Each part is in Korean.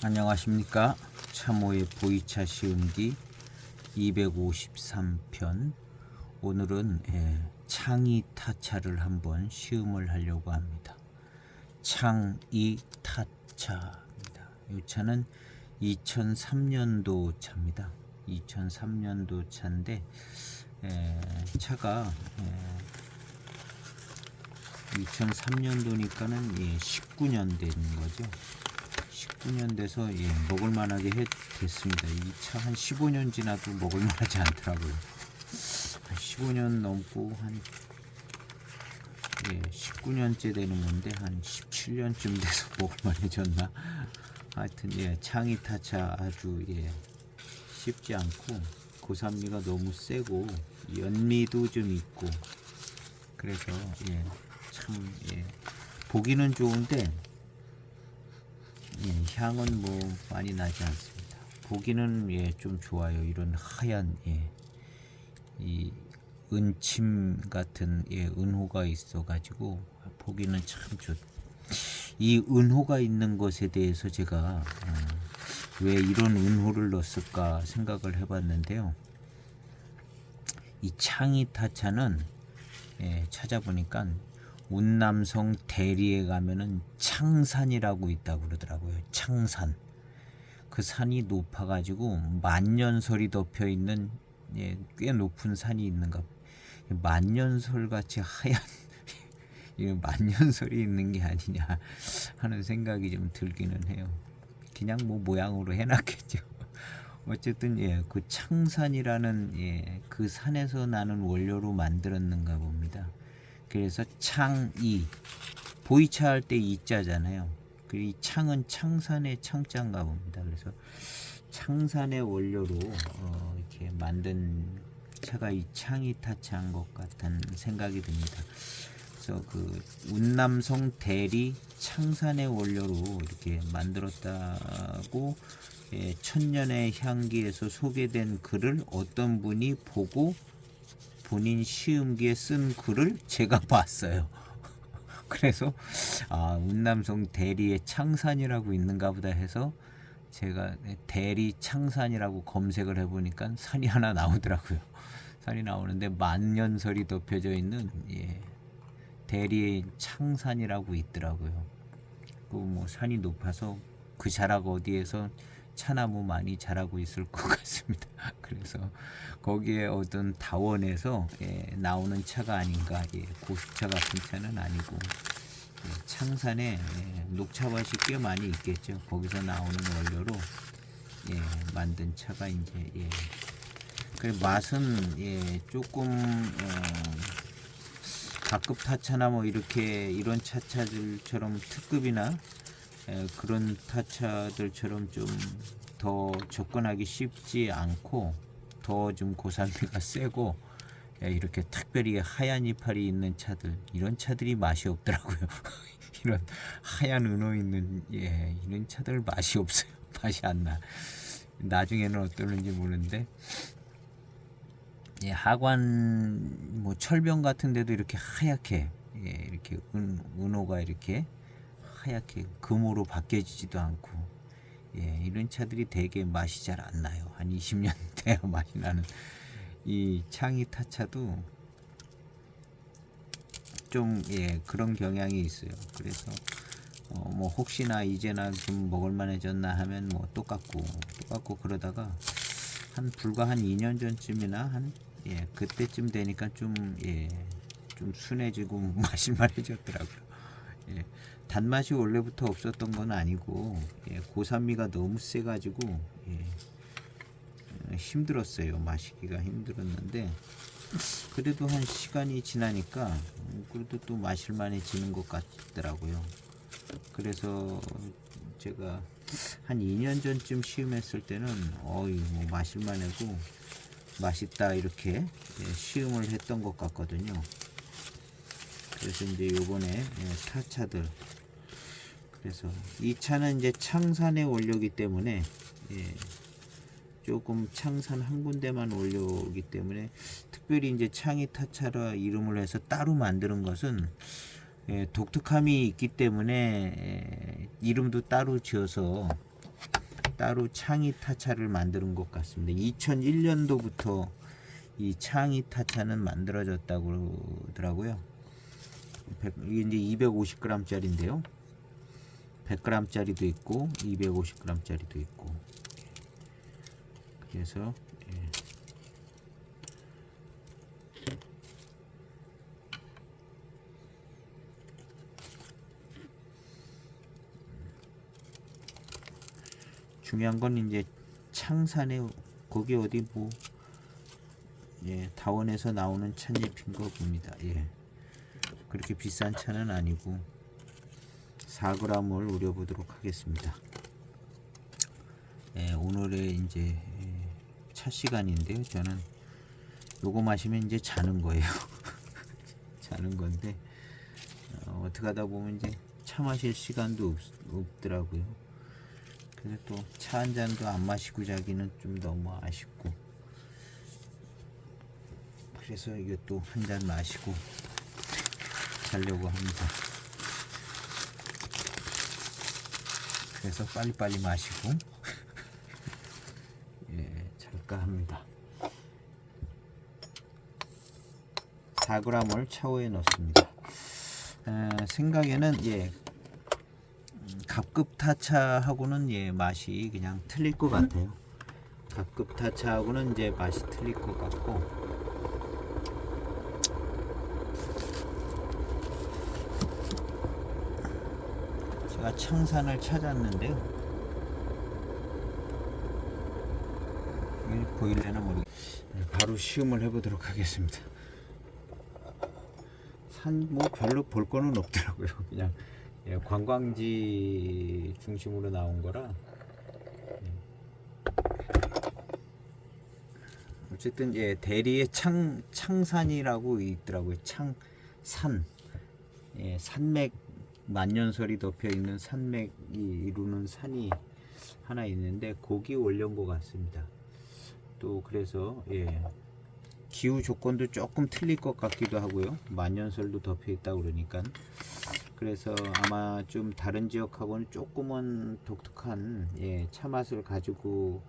안녕하십니까. 참호의 보이차 시음기 253편. 오늘은 창이 타차를 한번 시음을 하려고 합니다. 창이 타차입니다. 이 차는 2003년도 차입니다. 2003년도 차인데 차가 2003년도니까는 19년 된 거죠. 19년 돼서 먹을 만하게 됐습니다. 이 차 한 15년 지나도 먹을 만하지 않더라고요. 한 15년 넘고 한 19년째 되는 건데 한 17년쯤 돼서 먹을 만해졌나? 하여튼 창이 타차 아주 쉽지 않고 고산미가 너무 세고 연미도 좀 있고 그래서 참 보기는 좋은데 향은 뭐 많이 나지 않습니다. 보기는 좀 좋아요. 이런 하얀 이 은침 같은 은호가 있어가지고 보기는 참 좋. 이 은호가 있는 것에 대해서 제가 왜 이런 은호를 넣었을까 생각을 해봤는데요. 이 창이 타차는 찾아보니까 운남성 대리에 가면은 창산이라고 있다고 그러더라고요. 창산. 그 산이 높아가지고 만년설이 덮여 있는 꽤 높은 산이 있는가. 만년설 같이 하얀 만년설이 있는 게 아니냐 하는 생각이 좀 들기는 해요. 그냥 뭐 모양으로 해놨겠죠. 어쨌든 그 창산이라는 그 산에서 나는 원료로 만들었는가 봅니다. 그래서 창이 보이차 할 때 이자잖아요. 이 창은 창산의 창자인가 봅니다. 그래서 창산의 원료로 이렇게 만든 차가 이 창이 타차한 것 같은 생각이 듭니다. 그래서 그 운남성 대리 창산의 원료로 이렇게 만들었다고 천년의 향기에서 소개된 글을 어떤 분이 보고 본인 시음기에 쓴 글을 제가 봤어요. 그래서 운남성 대리의 창산이라고 있는가 보다 해서 제가 대리 창산이라고 검색을 해보니까 산이 하나 나오더라고요. 산이 나오는데 만년설이 덮여져 있는 대리의 창산이라고 있더라고요. 그 뭐 산이 높아서 그 자락 어디에서 차나무 많이 자라고 있을 것 같습니다. 그래서 거기에 어떤 다원에서 나오는 차가 아닌가. 고수차 같은 차는 아니고 창산에 녹차밭이 꽤 많이 있겠죠. 거기서 나오는 원료로 만든 차가 이제 그 맛은 조금 가급 타차나 뭐 이렇게 이런 차차들처럼 특급이나 그런 타차들처럼 좀 더 접근하기 쉽지 않고 더 좀 고산미가 세고 이렇게 특별히 하얀 이파리 있는 차들, 이런 차들이 맛이 없더라고요. 이런 하얀 은호 있는 이런 차들 맛이 없어요. 맛이 안 나. 나중에는 어떨는지 모르는데 하관 뭐 철병 같은 데도 이렇게 하얗게 이렇게 은호가 이렇게 하얗게 금으로 바뀌어지지도 않고 이런 차들이 되게 맛이 잘 안 나요. 한 20년 돼야 맛이 나는 이 창이 타차도 좀 그런 경향이 있어요. 그래서 뭐 혹시나 이제나 좀 먹을만해졌나 하면 뭐 똑같고 그러다가 불과 한 2년 전쯤이나 그때쯤 되니까 좀 순해지고 마실만해졌더라고요. 단맛이 원래부터 없었던 건 아니고 고산미가 너무 세가지고 힘들었어요. 마시기가 힘들었는데 그래도 한 시간이 지나니까 그래도 또 마실만해지는 것 같더라고요. 그래서 제가 한 2년 전쯤 시음했을 때는 뭐 마실만하고 맛있다 이렇게 시음을 했던 것 같거든요. 그래서 이제 요번에 타차들, 그래서 이 차는 이제 창산의 원료이기 때문에 조금 창산 한 군데만 원료이기 때문에 특별히 이제 창이 타차라 이름을 해서 따로 만드는 것은 독특함이 있기 때문에 이름도 따로 지어서 따로 창이 타차를 만드는 것 같습니다. 2001년도부터 이 창이 타차는 만들어졌다고 그러더라고요. 이게 이제 250g짜리인데요. 100g짜리도 있고 250g짜리도 있고. 그래서 예. 중요한 건 이제 창산에 거기 어디 뭐 예, 다원에서 나오는 찻잎인 거 봅니다. 예. 그렇게 비싼 차는 아니고 4g을 우려보도록 하겠습니다. 예, 오늘의 이제 차 시간인데요. 저는 요거 마시면 이제 자는 거예요. 자는 건데 어떻게 하다 보면 이제 차 마실 시간도 없더라고요. 그래서 또 차 한 잔도 안 마시고 자기는 좀 너무 아쉽고, 그래서 이것도 한 잔 마시고 자려고 합니다. 그래서 빨리빨리 마시고 예, 잘까 합니다. 4g을 차후에 넣습니다. 생각에는 예, 갑급 타차하고는 예, 맛이 그냥 틀릴 것 같아요. 갑급 타차하고는 이제 맛이 틀릴 것 같고, 제가 청산을 찾았는데요. 이게 보일래나 모르겠어요. 바로 시음을 해보도록 하겠습니다. 산 뭐 별로 볼 거는 없더라고요. 그냥 예, 관광지 중심으로 나온 거라. 예. 어쨌든 예, 대리에 창산이라고 있더라고요. 창산. 예, 산맥, 만년설이 덮여 있는 산맥이 이루는 산이 하나 있는데 거기 올려온 것 같습니다. 또 그래서 예, 기후 조건도 조금 틀릴 것 같기도 하고요. 만년설도 덮여 있다고 그러니까. 그래서 아마 좀 다른 지역하고는 조금은 독특한 예, 차 맛을 가지고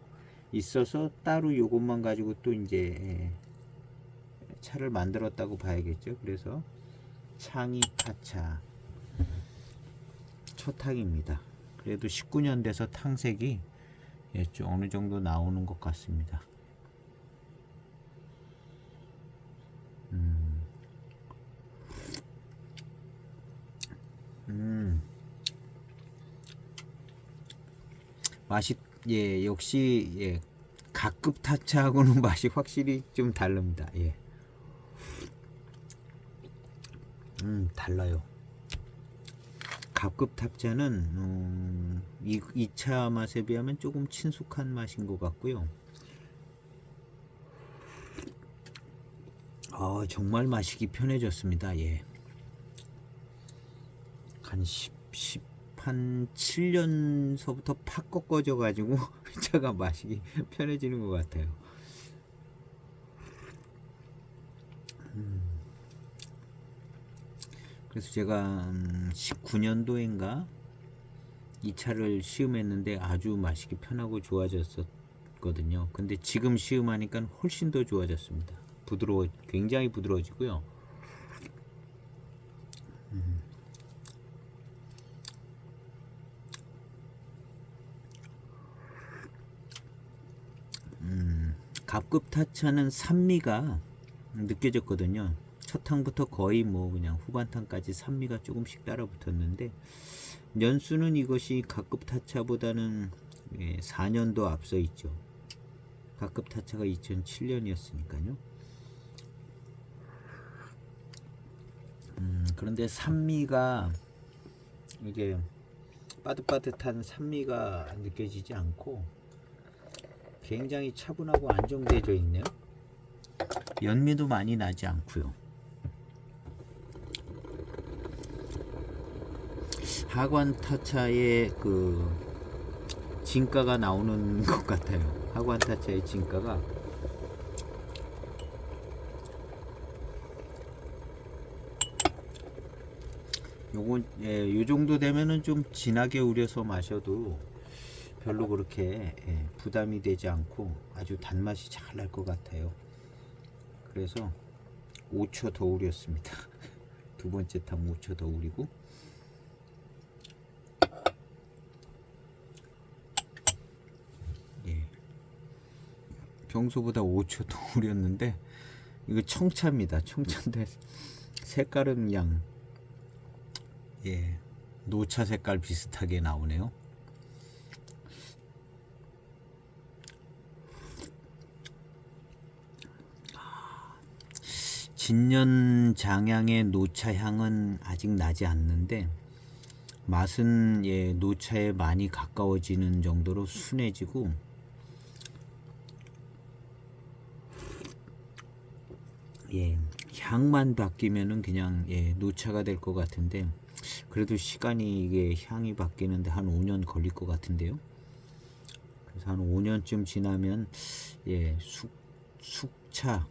있어서 따로 요것만 가지고 또 이제 예, 차를 만들었다고 봐야겠죠. 그래서 창이 타차 초탕입니다. 그래도 19년 돼서 탕색이 예, 좀 어느 정도 나오는 것 같습니다. 맛이 예, 역시 예, 각급 타차하고는 맛이 확실히 좀 다릅니다. 예. 달라요. 갑급 탑차는 이 차 맛에 비하면 조금 친숙한 맛인 것 같고요. 정말 마시기 편해졌습니다. 예. 한 7년서부터 팍 꺾어져 가지고 차가 마시기 편해지는 것 같아요. 그래서 제가 19년도인가 이 차를 시음했는데 아주 마시기 편하고 좋아졌었거든요. 근데 지금 시음하니까 훨씬 더 좋아졌습니다. 굉장히 부드러워지고요. 갑급 타차는 산미가 느껴졌거든요. 첫 탕부터 거의 뭐 그냥 후반탕까지 산미가 조금씩 따라 붙었는데, 연수는 이것이 갑급 타차보다는 4년도 앞서 있죠. 갑급 타차가 2007년이었으니까요. 그런데 산미가 이게 빠듯빠듯한 산미가 느껴지지 않고 굉장히 차분하고 안정되어 있네요. 연미도 많이 나지 않고요. 하관 타차의 그 진가가 나오는 것 같아요. 하관 타차의 진가가 요건 요 정도 되면은 좀 진하게 우려서 마셔도 별로 그렇게 부담이 되지 않고 아주 단맛이 잘 날 것 같아요. 그래서 5초 더 우렸습니다. 두 번째 탕 5초 더 우리고, 예, 평소보다 5초 더 우렸는데 이거 청차입니다. 청차인데 색깔은 그냥 노차 색깔 비슷하게 나오네요. 진년장양의 노차 향은 아직 나지 않는데 맛은 노차에 많이 가까워지는 정도로 순해지고, 향만 바뀌면은 그냥 노차가 될 것 같은데, 그래도 시간이 이게 향이 바뀌는데 한 5년 걸릴 것 같은데요. 그래서 한 5년쯤 지나면 숙차,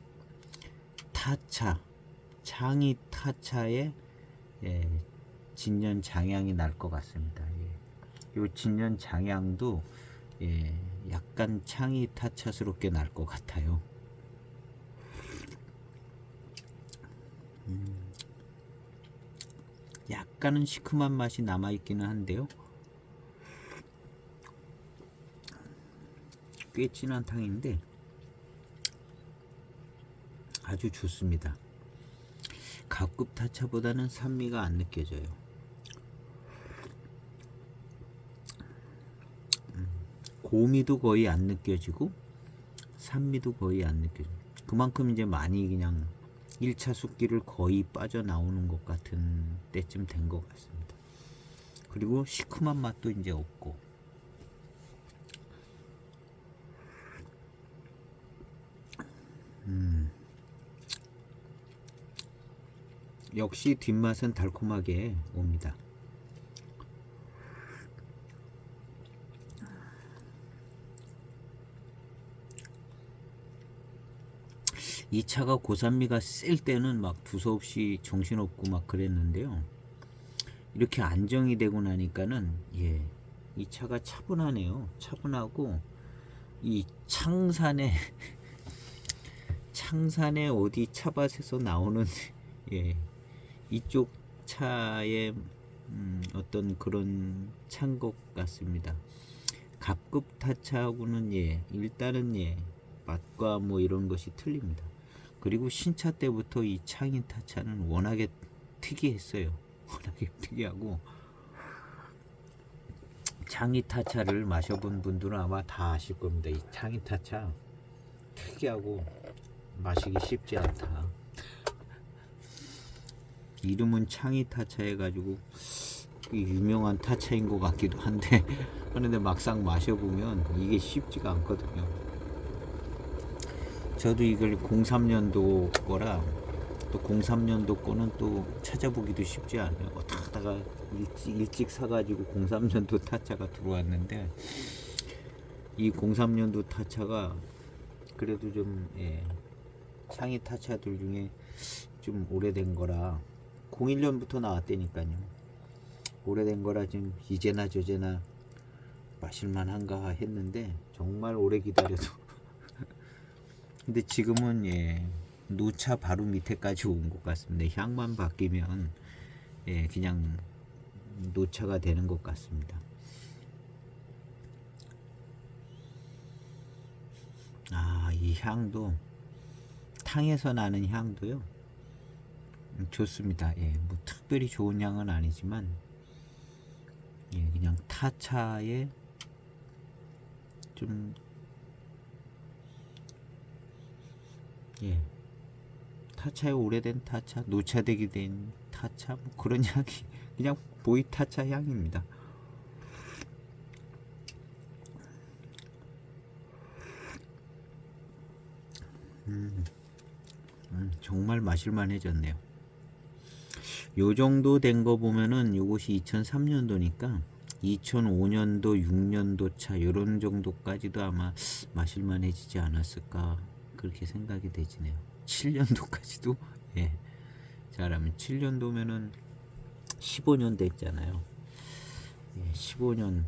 타차, 창이 타차의 진년 장향이 날 것 같습니다. 이 진년 장향도 약간 창이 타차스럽게 날 것 같아요. 약간은 시큼한 맛이 남아 있기는 한데요. 꽤 진한 탕인데 아주 좋습니다. 갑급 타차보다는 산미가 안 느껴져요. 고미도 거의 안 느껴지고 산미도 거의 안 느껴져요. 그만큼 이제 많이 그냥 1차 숫기를 거의 빠져나오는 것 같은 때쯤 된 것 같습니다. 그리고 시큼한 맛도 이제 없고, 역시 뒷맛은 달콤하게 옵니다. 이 차가 고산미가 셀 때는 막 두서없이 정신없고 막 그랬는데요. 이렇게 안정이 되고 나니까는 이 차가 차분하네요. 차분하고 이 창산에 어디 차밭에서 나오는 이쪽 차의 어떤 그런 찬 것 같습니다. 갑급 타차하고는 일단은 맛과 뭐 이런 것이 틀립니다. 그리고 신차 때부터 이 창인 타차는 워낙에 특이했어요. 워낙에 특이하고, 창인 타차를 마셔본 분들은 아마 다 아실 겁니다. 이 창인 타차 특이하고 마시기 쉽지 않다. 이름은 창인 타차 해가지고 유명한 타차인 것 같기도 한데 그런데 막상 마셔보면 이게 쉽지가 않거든요. 저도 이걸 03년도 거라, 또 03년도 거는 또 찾아보기도 쉽지 않아요. 어떻게 하다가 일찍 사가지고 03년도 타차가 들어왔는데, 이 03년도 타차가 그래도 좀 창이 타차들 중에 좀 오래된 거라, 01년부터 나왔다니까요. 오래된 거라 지금 이제나 저제나 마실만한가 했는데 정말 오래 기다려서 근데 지금은 노차 바로 밑에까지 온 것 같습니다. 향만 바뀌면 그냥 노차가 되는 것 같습니다. 이 향도, 탕에서 나는 향도요, 좋습니다. 뭐 특별히 좋은 향은 아니지만 그냥 타차에 좀 타차에 오래된 타차, 노차되게 된 타차, 뭐 그런 향이 그냥 보이 타차 향입니다. 정말 마실만해졌네요. 요 정도 된 거 보면은 요것이 2003년도니까 2005년도 6년도 차 요런 정도까지도 아마 마실만해지지 않았을까, 그렇게 생각이 되지네요. 7년도까지도 잘하면 7년도면은 15년 됐잖아요. 15년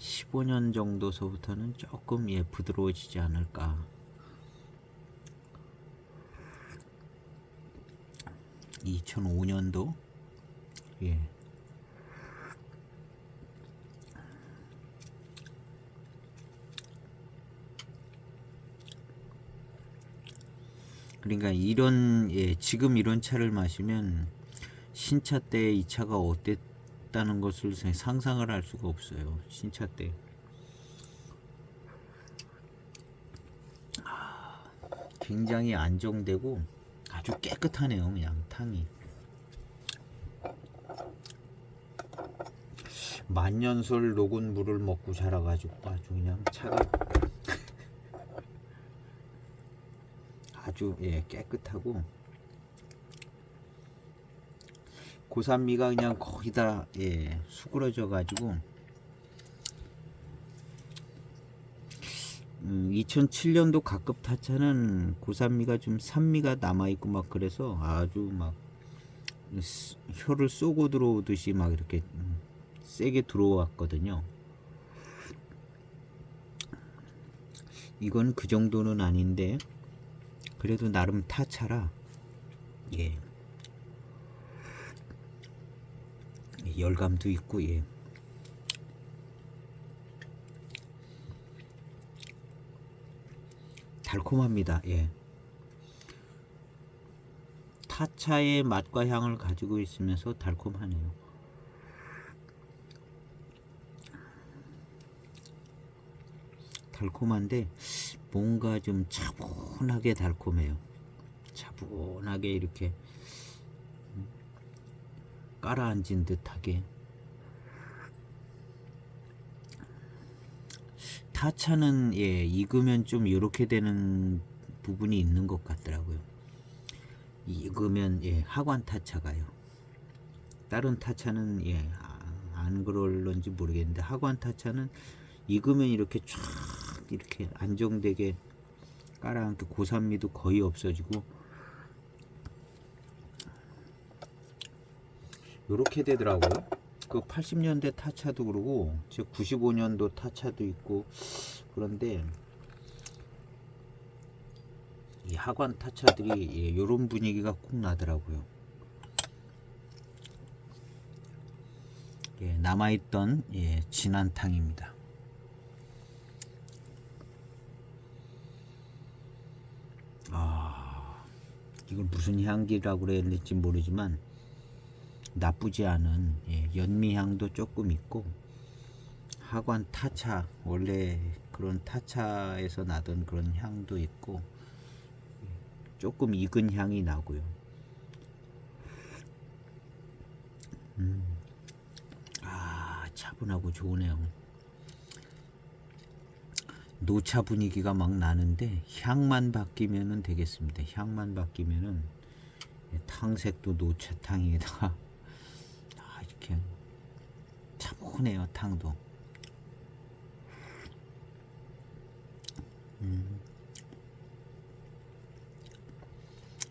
15년 정도서부터는 조금 부드러워지지 않을까. 2005년도 그러니까 이런 지금 이런 차를 마시면 신차 때 이 차가 어땠다는 것을 상상을 할 수가 없어요. 신차 때 굉장히 안정되고 아주 깨끗하네요. 그냥 탕이 만년설 녹은 물을 먹고 자라가지고 아주 그냥 차가 아주 깨끗하고 고산미가 그냥 거의 다 수그러져 가지고 2007년도 가급 타차는 고산미가 좀 산미가 남아있고 막 그래서 아주 막 혀를 쏘고 들어오듯이 막 이렇게 세게 들어왔거든요. 이건 그 정도는 아닌데 그래도 나름 타차라 열감도 있고 달콤합니다. 타차의 맛과 향을 가지고 있으면서 달콤하네요. 달콤한데 뭔가 좀 차분하게 달콤해요. 차분하게 이렇게 깔아앉은 듯하게. 타차는 익으면 좀 이렇게 되는 부분이 있는 것 같더라고요. 익으면 하관 타차가요. 다른 타차는 안 그럴런지 모르겠는데 하관 타차는 익으면 이렇게 쫙 이렇게 안정되게 깔아앉고 고산미도 거의 없어지고 요렇게 되더라고요. 그 80년대 타차도 그러고 95년도 타차도 있고 그런데 이 하관 타차들이 요런 분위기가 꼭 나더라고요. 남아있던 진한탕입니다. 이걸 무슨 향기라고 그래야 될지 모르지만 나쁘지 않은 연미향도 조금 있고 하관 타차 원래 그런 타차에서 나던 그런 향도 있고 조금 익은 향이 나고요. 차분하고 좋으네요. 노차 분위기가 막 나는데 향만 바뀌면은 되겠습니다. 향만 바뀌면은 탕색도 노차탕에다가 이렇게 차분해요. 탕도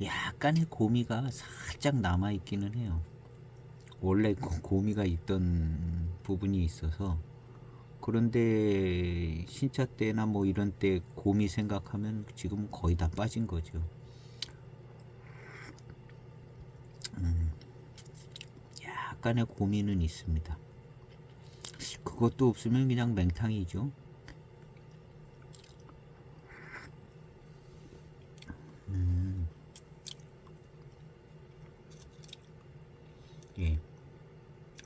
약간의 고미가 살짝 남아 있기는 해요. 원래 고미가 있던 부분이 있어서. 그런데 신차 때나 뭐 이런 때 고미 생각하면 지금 거의 다 빠진 거죠. 약간의 고미는 있습니다. 그것도 없으면 그냥 맹탕이죠.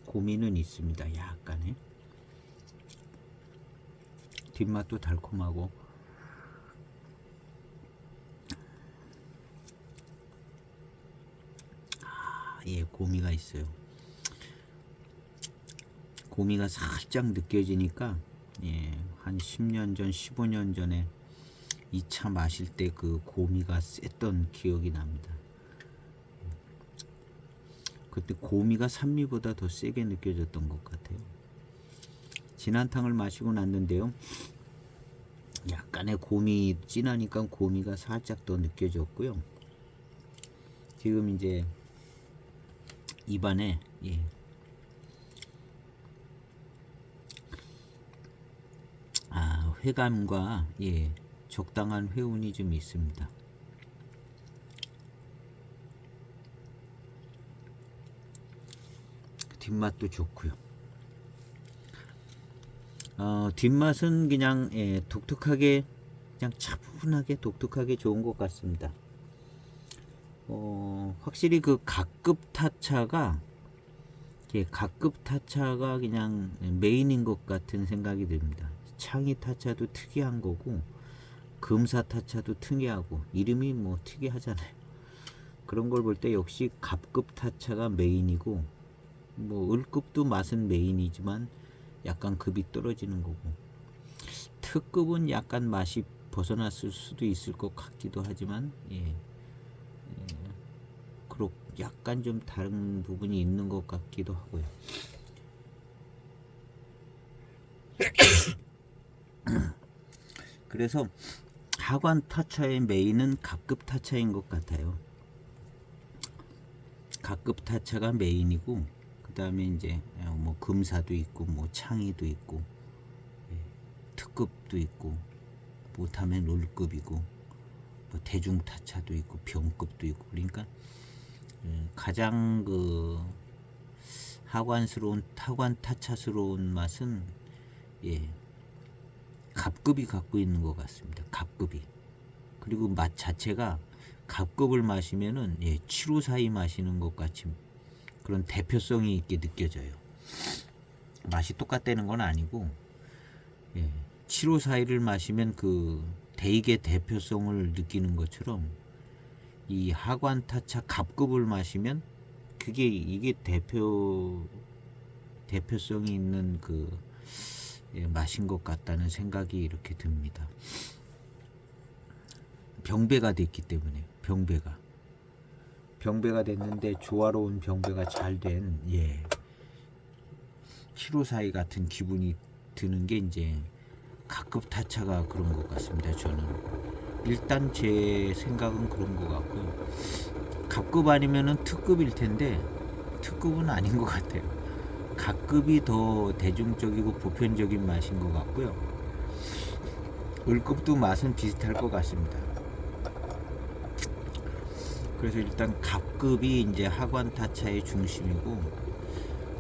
고미는 있습니다. 약간의 뒷맛도 달콤하고 고미가 있어요. 고미가 살짝 느껴지니까 한 10년 전 15년 전에 이 차 마실 때 그 고미가 셌던 기억이 납니다. 그때 고미가 산미보다 더 세게 느껴졌던 것 같아요. 진한탕을 마시고 났는데요, 약간의 고미 진하니까 고미가 살짝 더 느껴졌고요. 지금 이제 입안에 회감과 적당한 회운이 좀 있습니다. 뒷맛도 좋고요. 뒷맛은 그냥 독특하게, 그냥 차분하게 독특하게 좋은 것 같습니다. 확실히 그 각급 타차가 그냥 메인인 것 같은 생각이 듭니다. 창의 타차도 특이한 거고 금사 타차도 특이하고 이름이 뭐 특이하잖아요. 그런 걸 볼 때 역시 갑급 타차가 메인이고, 뭐 을급도 맛은 메인이지만 약간 급이 떨어지는 거고, 특급은 약간 맛이 벗어났을 수도 있을 것 같기도 하지만 그렇 약간 좀 다른 부분이 있는 것 같기도 하고요. 그래서 하관 타차의 메인은 각급 타차인 것 같아요. 각급 타차가 메인이고, 그 다음에 이제 뭐 금사도 있고 뭐 창의도 있고 특급도 있고, 못하면 롤급이고 뭐 대중 타차도 있고 병급도 있고, 그러니까 가장 그 하관 타차스러운 맛은 갑급이 갖고 있는 것 같습니다. 갑급이. 그리고 맛 자체가 갑급을 마시면은 7호 사이 마시는 것 같이 그런 대표성이 있게 느껴져요. 맛이 똑같다는 건 아니고 7호 사이를 마시면 그 대익의 대표성을 느끼는 것처럼 이 하관 타차 갑급을 마시면 이게 대표성이 있는 그 맛인 것 같다는 생각이 이렇게 듭니다. 병배가 됐기 때문에 병배가 됐는데 조화로운 병배가 잘된 7호사이 같은 기분이 드는 게 이제 각급 타차가 그런 것 같습니다. 저는 일단 제 생각은 그런 것 같고요. 갑급 아니면은 특급일 텐데 특급은 아닌 것 같아요. 각급이 더 대중적이고 보편적인 맛인 것 같고요. 을급도 맛은 비슷할 것 같습니다. 그래서 일단 갑급이 이제 하관 타차의 중심이고,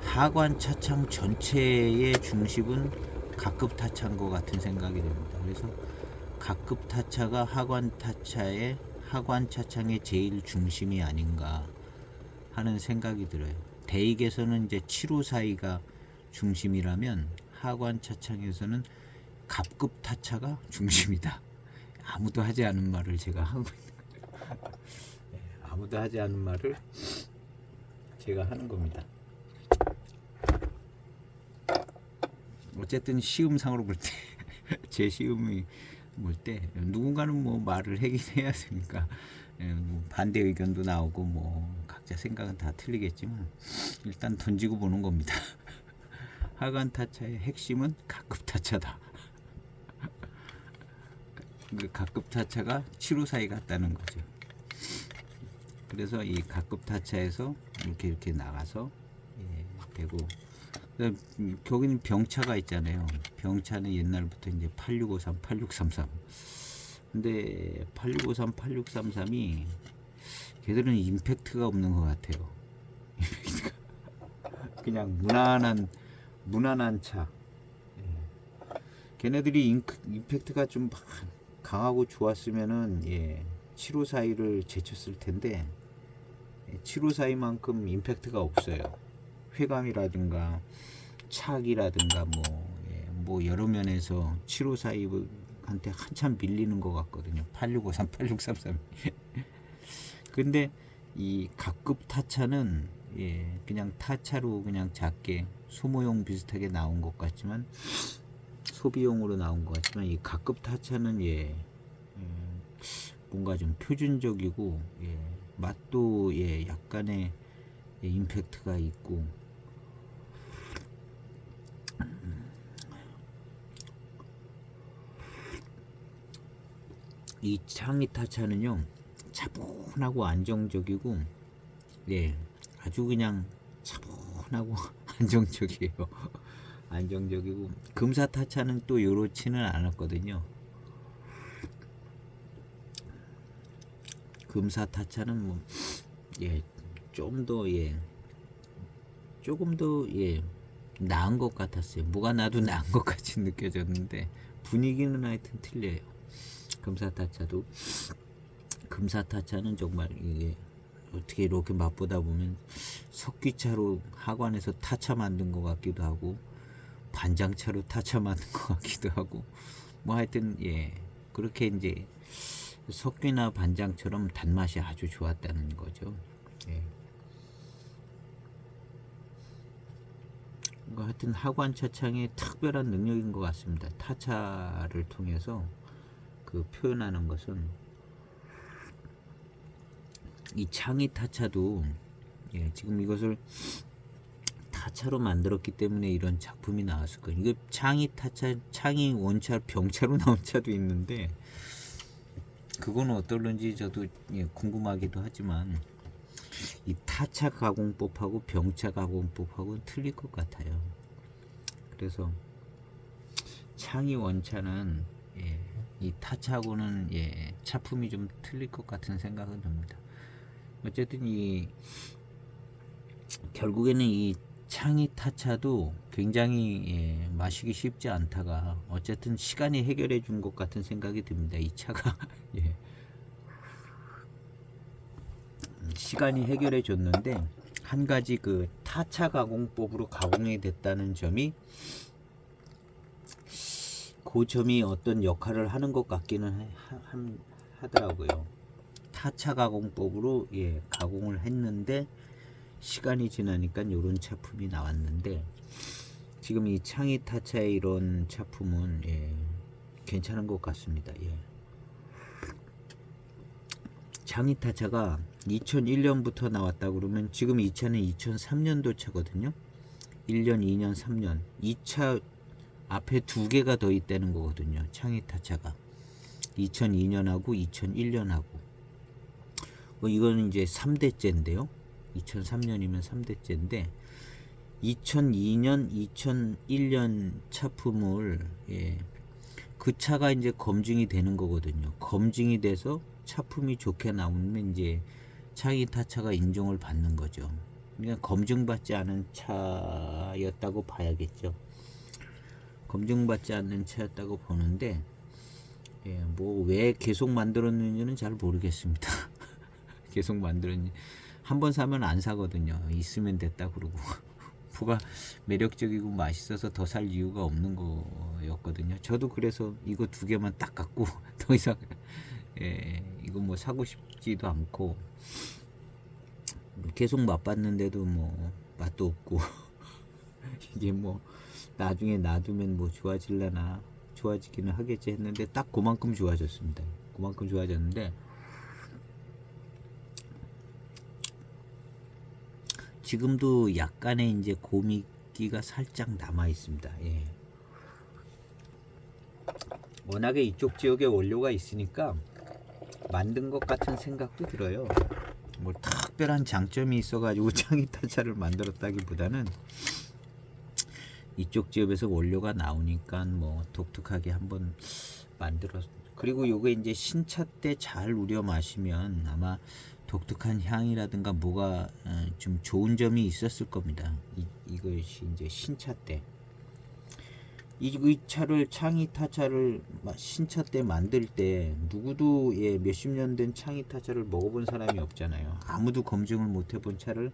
하관 차창 전체의 중심은 각급 타차인 것 같은 생각이 듭니다. 그래서 각급 타차가 하관 차창의 제일 중심이 아닌가 하는 생각이 들어요. 대익에서는 이제 7호 사이가 중심이라면 하관 차창에서는 갑급 타차가 중심이다. 아무도 하지 않은 말을 제가 하고 있는 거죠. 아무도 하지 않은 말을 제가 하는 겁니다. 어쨌든 시음상으로 볼 때 제 시음이 볼 때 누군가는 뭐 말을 하긴 해야 되니까 뭐 반대 의견도 나오고 뭐 각자 생각은 다 틀리겠지만 일단 던지고 보는 겁니다. 하관 타차의 핵심은 각급 타차다. 그 각급 타차가 7호 사이 같다는 거죠. 그래서 이 각급 타차에서 이렇게 나가서 되고, 거기는 병차가 있잖아요. 병차는 옛날부터 이제 8653, 8633. 근데 8653, 8633이 걔들은 임팩트가 없는 것 같아요. 그냥 무난한 차. 걔네들이 임팩트가 좀 강하고 좋았으면은 7호 사이를 제쳤을 텐데 7호 사이만큼 임팩트가 없어요. 회감이라든가 착이라든가 뭐 여러 면에서 7호 사이한테 한참 밀리는 것 같거든요. 8653, 8633. 근데 이 각급 타차는 그냥 타차로 그냥 작게 소모용 비슷하게 나온 것 같지만, 소비용으로 나온 것 같지만, 이 각급 타차는 뭔가 좀 표준적이고 맛도 약간의 임팩트가 있고, 이 창의 타차는요 차분하고 안정적이고 아주 그냥 차분하고 안정적이에요. 안정적이고 금사타차는 또 요렇지는 않았거든요. 금사타차는 뭐 예, 좀 더 예, 조금 더 예, 나은 것 같았어요. 뭐가 나도 나은 것 같이 느껴졌는데 분위기는 하여튼 틀려요. 금사타차도 금사타차는 정말 이게 어떻게 이렇게 맛보다 보면 석귀차로 학원에서 타차 만든 것 같기도 하고 반장차로 타차 만든 것 같기도 하고 뭐 하여튼 예 그렇게 이제 석귀나 반장처럼 단맛이 아주 좋았다는 거죠. 예. 하여튼 하관 차창의 특별한 능력인 것 같습니다. 타차를 통해서 그 표현하는 것은 이 창이 타차도 예, 지금 이것을 타차로 만들었기 때문에 이런 작품이 나왔을 거예요. 이게 창이 타차, 창이 원차, 병차로 나온 차도 있는데 그거는 어떨런지 저도 예, 궁금하기도 하지만 이 타차 가공법하고 병차 가공법하고는 틀릴 것 같아요. 그래서 창이 원차는 예, 이 타차하고는 예, 차품이 좀 틀릴 것 같은 생각은 듭니다. 어쨌든 이 결국에는 이 창이 타차도 굉장히 예, 마시기 쉽지 않다가 어쨌든 시간이 해결해 준 것 같은 생각이 듭니다. 이 차가 예. 시간이 해결해 줬는데 한 가지 그 타차 가공법으로 가공이 됐다는 점이 그 점이 어떤 역할을 하는 것 같기는 하더라고요. 타차 가공법으로 예, 가공을 했는데 시간이 지나니까 이런 차품이 나왔는데 지금 이 창이 타차의 이런 차품은 예, 괜찮은 것 같습니다. 예. 창이 타차가 2001년부터 나왔다 그러면 지금 이 차는 2003년도 차거든요. 1년, 2년, 3년. 이 차 앞에 두 개가 더 있다는 거거든요. 창이 타차가 2002년하고 2001년하고 이거는 이제 3대째인데요. 2003년이면 3대째인데 2002년, 2001년 차품을 예, 그 차가 이제 검증이 되는 거거든요. 검증이 돼서 차품이 좋게 나오면 이제 창이 타차가 인정을 받는 거죠. 그냥 검증받지 않은 차였다고 봐야겠죠. 검증받지 않는 차였다고 보는데 예, 뭐 왜 계속 만들었는지는 잘 모르겠습니다. 계속 만들었는지 한번 사면 안 사거든요. 있으면 됐다 그러고 뭐가 매력적이고 맛있어서 더 살 이유가 없는 거였거든요. 저도 그래서 이거 두 개만 딱 갖고 더 이상 예, 이거 뭐 사고 싶지도 않고 계속 맛봤는데도 뭐 맛도 없고 이게 뭐 나중에 놔두면 뭐 좋아질려나 좋아지기는 하겠지 했는데 딱 그만큼 좋아졌습니다. 그만큼 좋아졌는데 지금도 약간의 이제 고미기가 살짝 남아 있습니다. 예. 워낙에 이쪽 지역에 원료가 있으니까 만든 것 같은 생각도 들어요. 뭐 특별한 장점이 있어가지고 창이 타차를 만들었다기보다는 이쪽 지역에서 원료가 나오니까 뭐 독특하게 한번 만들었. 그리고 요게 이제 신차 때 잘 우려 마시면 아마 독특한 향이라든가 뭐가 좀 좋은 점이 있었을 겁니다. 이것이 이제 신차 때. 이 차를 창이 타차를 신차 때 만들 때 누구도 예, 몇십 년 된 창이 타차를 먹어본 사람이 없잖아요. 아무도 검증을 못 해본 차를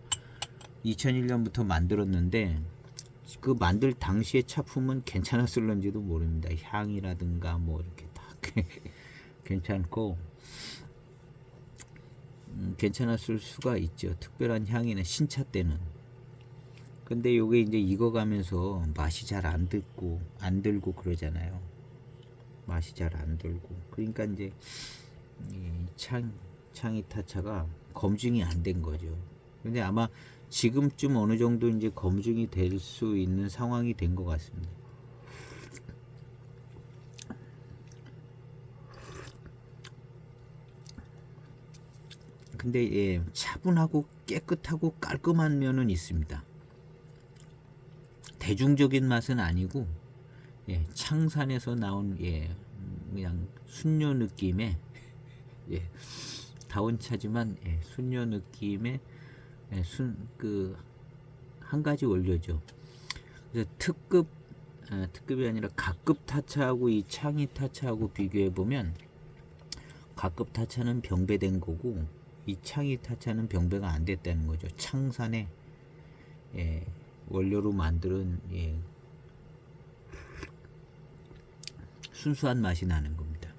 2001년부터 만들었는데 그 만들 당시의 차품은 괜찮았을런지도 모릅니다. 향이라든가 뭐 이렇게 다 괜찮고 괜찮았을 수가 있죠. 특별한 향이는 신차 때는. 근데 요게 이제 익어가면서 맛이 잘 안 들고 그러잖아요. 맛이 잘 안 들고. 그러니까 이제 창이 타차가 검증이 안 된 거죠. 근데 아마 지금쯤 어느 정도 이제 검증이 될 수 있는 상황이 된 것 같습니다. 근데 예, 차분하고 깨끗하고 깔끔한 면은 있습니다. 대중적인 맛은 아니고 예, 창산에서 나온 예, 그냥 순녀 느낌의 예, 다원차지만 예, 순녀 느낌의 예, 한 가지 원료죠. 그래서 특급이 아니라 각급 타차하고 이 창이 타차하고 비교해 보면 각급 타차는 병배된 거고 이 창이 타차는 병배가 안 됐다는 거죠. 창산의 예, 원료로 만드는 예, 순수한 맛이 나는 겁니다.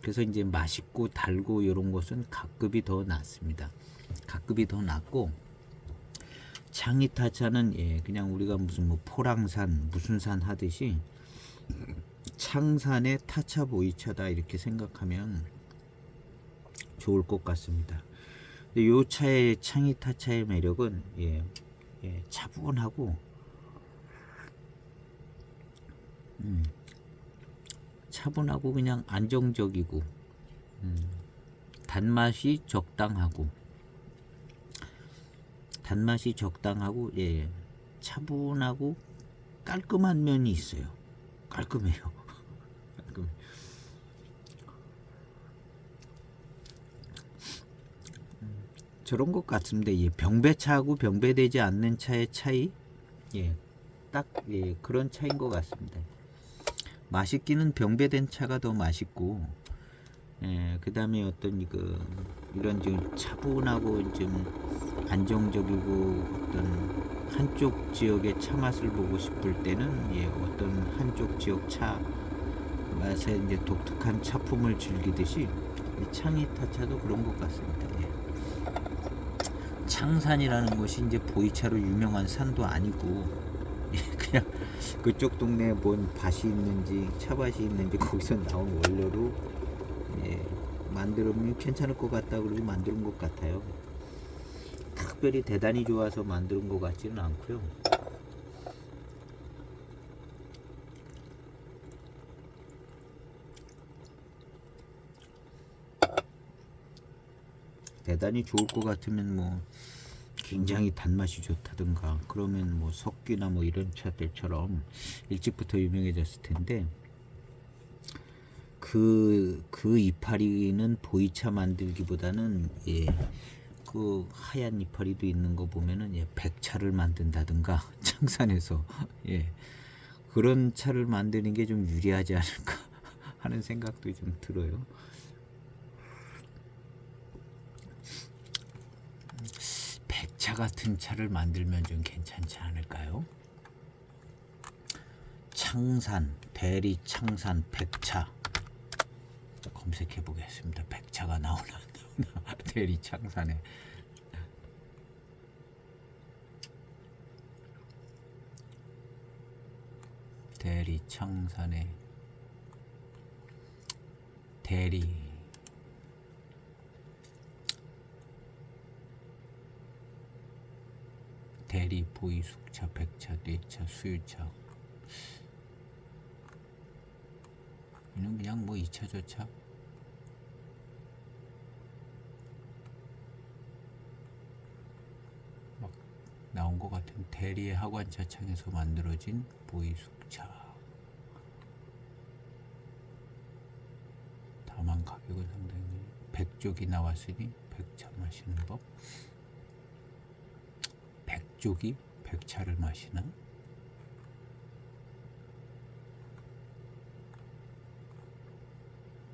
그래서 이제 맛있고 달고 이런 것은 각급이 더 낫습니다. 각급이 더 낫고 창이 타차는 예, 그냥 우리가 무슨 뭐 포랑산 무슨 산 하듯이 창산의 타차 보이차다 이렇게 생각하면 좋을 것 같습니다. 이 차의 창이 타차의 매력은 예, 예, 차분하고 차분하고 그냥 안정적이고 단맛이 적당하고 예, 차분하고 깔끔한 면이 있어요. 깔끔해요. 저런 것 같습니다. 예, 병배차하고 병배되지 않는 차의 차이, 예, 딱 예, 그런 차인 것 같습니다. 맛있기는 병배된 차가 더 맛있고, 예, 그 다음에 어떤 이런 좀 차분하고 좀 안정적이고 어떤 한쪽 지역의 차 맛을 보고 싶을 때는 예, 어떤 한쪽 지역 차 맛에 이제 독특한 차품을 즐기듯이 이 창이타차도 그런 것 같습니다. 예. 창산이라는 곳이 이제 보이차로 유명한 산도 아니고 예, 그냥 그쪽 동네에 뭔 밭이 있는지 차밭이 있는지 거기서 나온 원료로 예, 만들면 괜찮을 것 같다 그러고 만드는 것 같아요. 특별히 대단히 좋아서 만드는 것 같지는 않고요. 대단히 좋을 것 같으면 뭐 굉장히 단맛이 좋다든가 그러면 뭐 석귀나 뭐 이런 차들처럼 일찍부터 유명해졌을 텐데 그 이파리는 보이차 만들기보다는 예, 그 하얀 이파리도 있는 거 보면은 예, 백차를 만든다든가 창산에서 예, 그런 차를 만드는 게 좀 유리하지 않을까 하는 생각도 좀 들어요. 백차 같은 차를 만들면 좀 괜찮지 않을까요? 창산, 대리 창산 백차 검색해 보겠습니다. 백차가 나오나 대리 창산에 대리 창산에 대리 보이 숙차 백차 뇌차 수유차 이는 그냥 뭐 2차 저차 막 나온 것 같은 대리의 하관차창에서 만들어진 보이 숙차. 다만 가격은 상당히 100쪽이 나왔으니 100차 마시는 법. 100쪽이 100차를 마시나?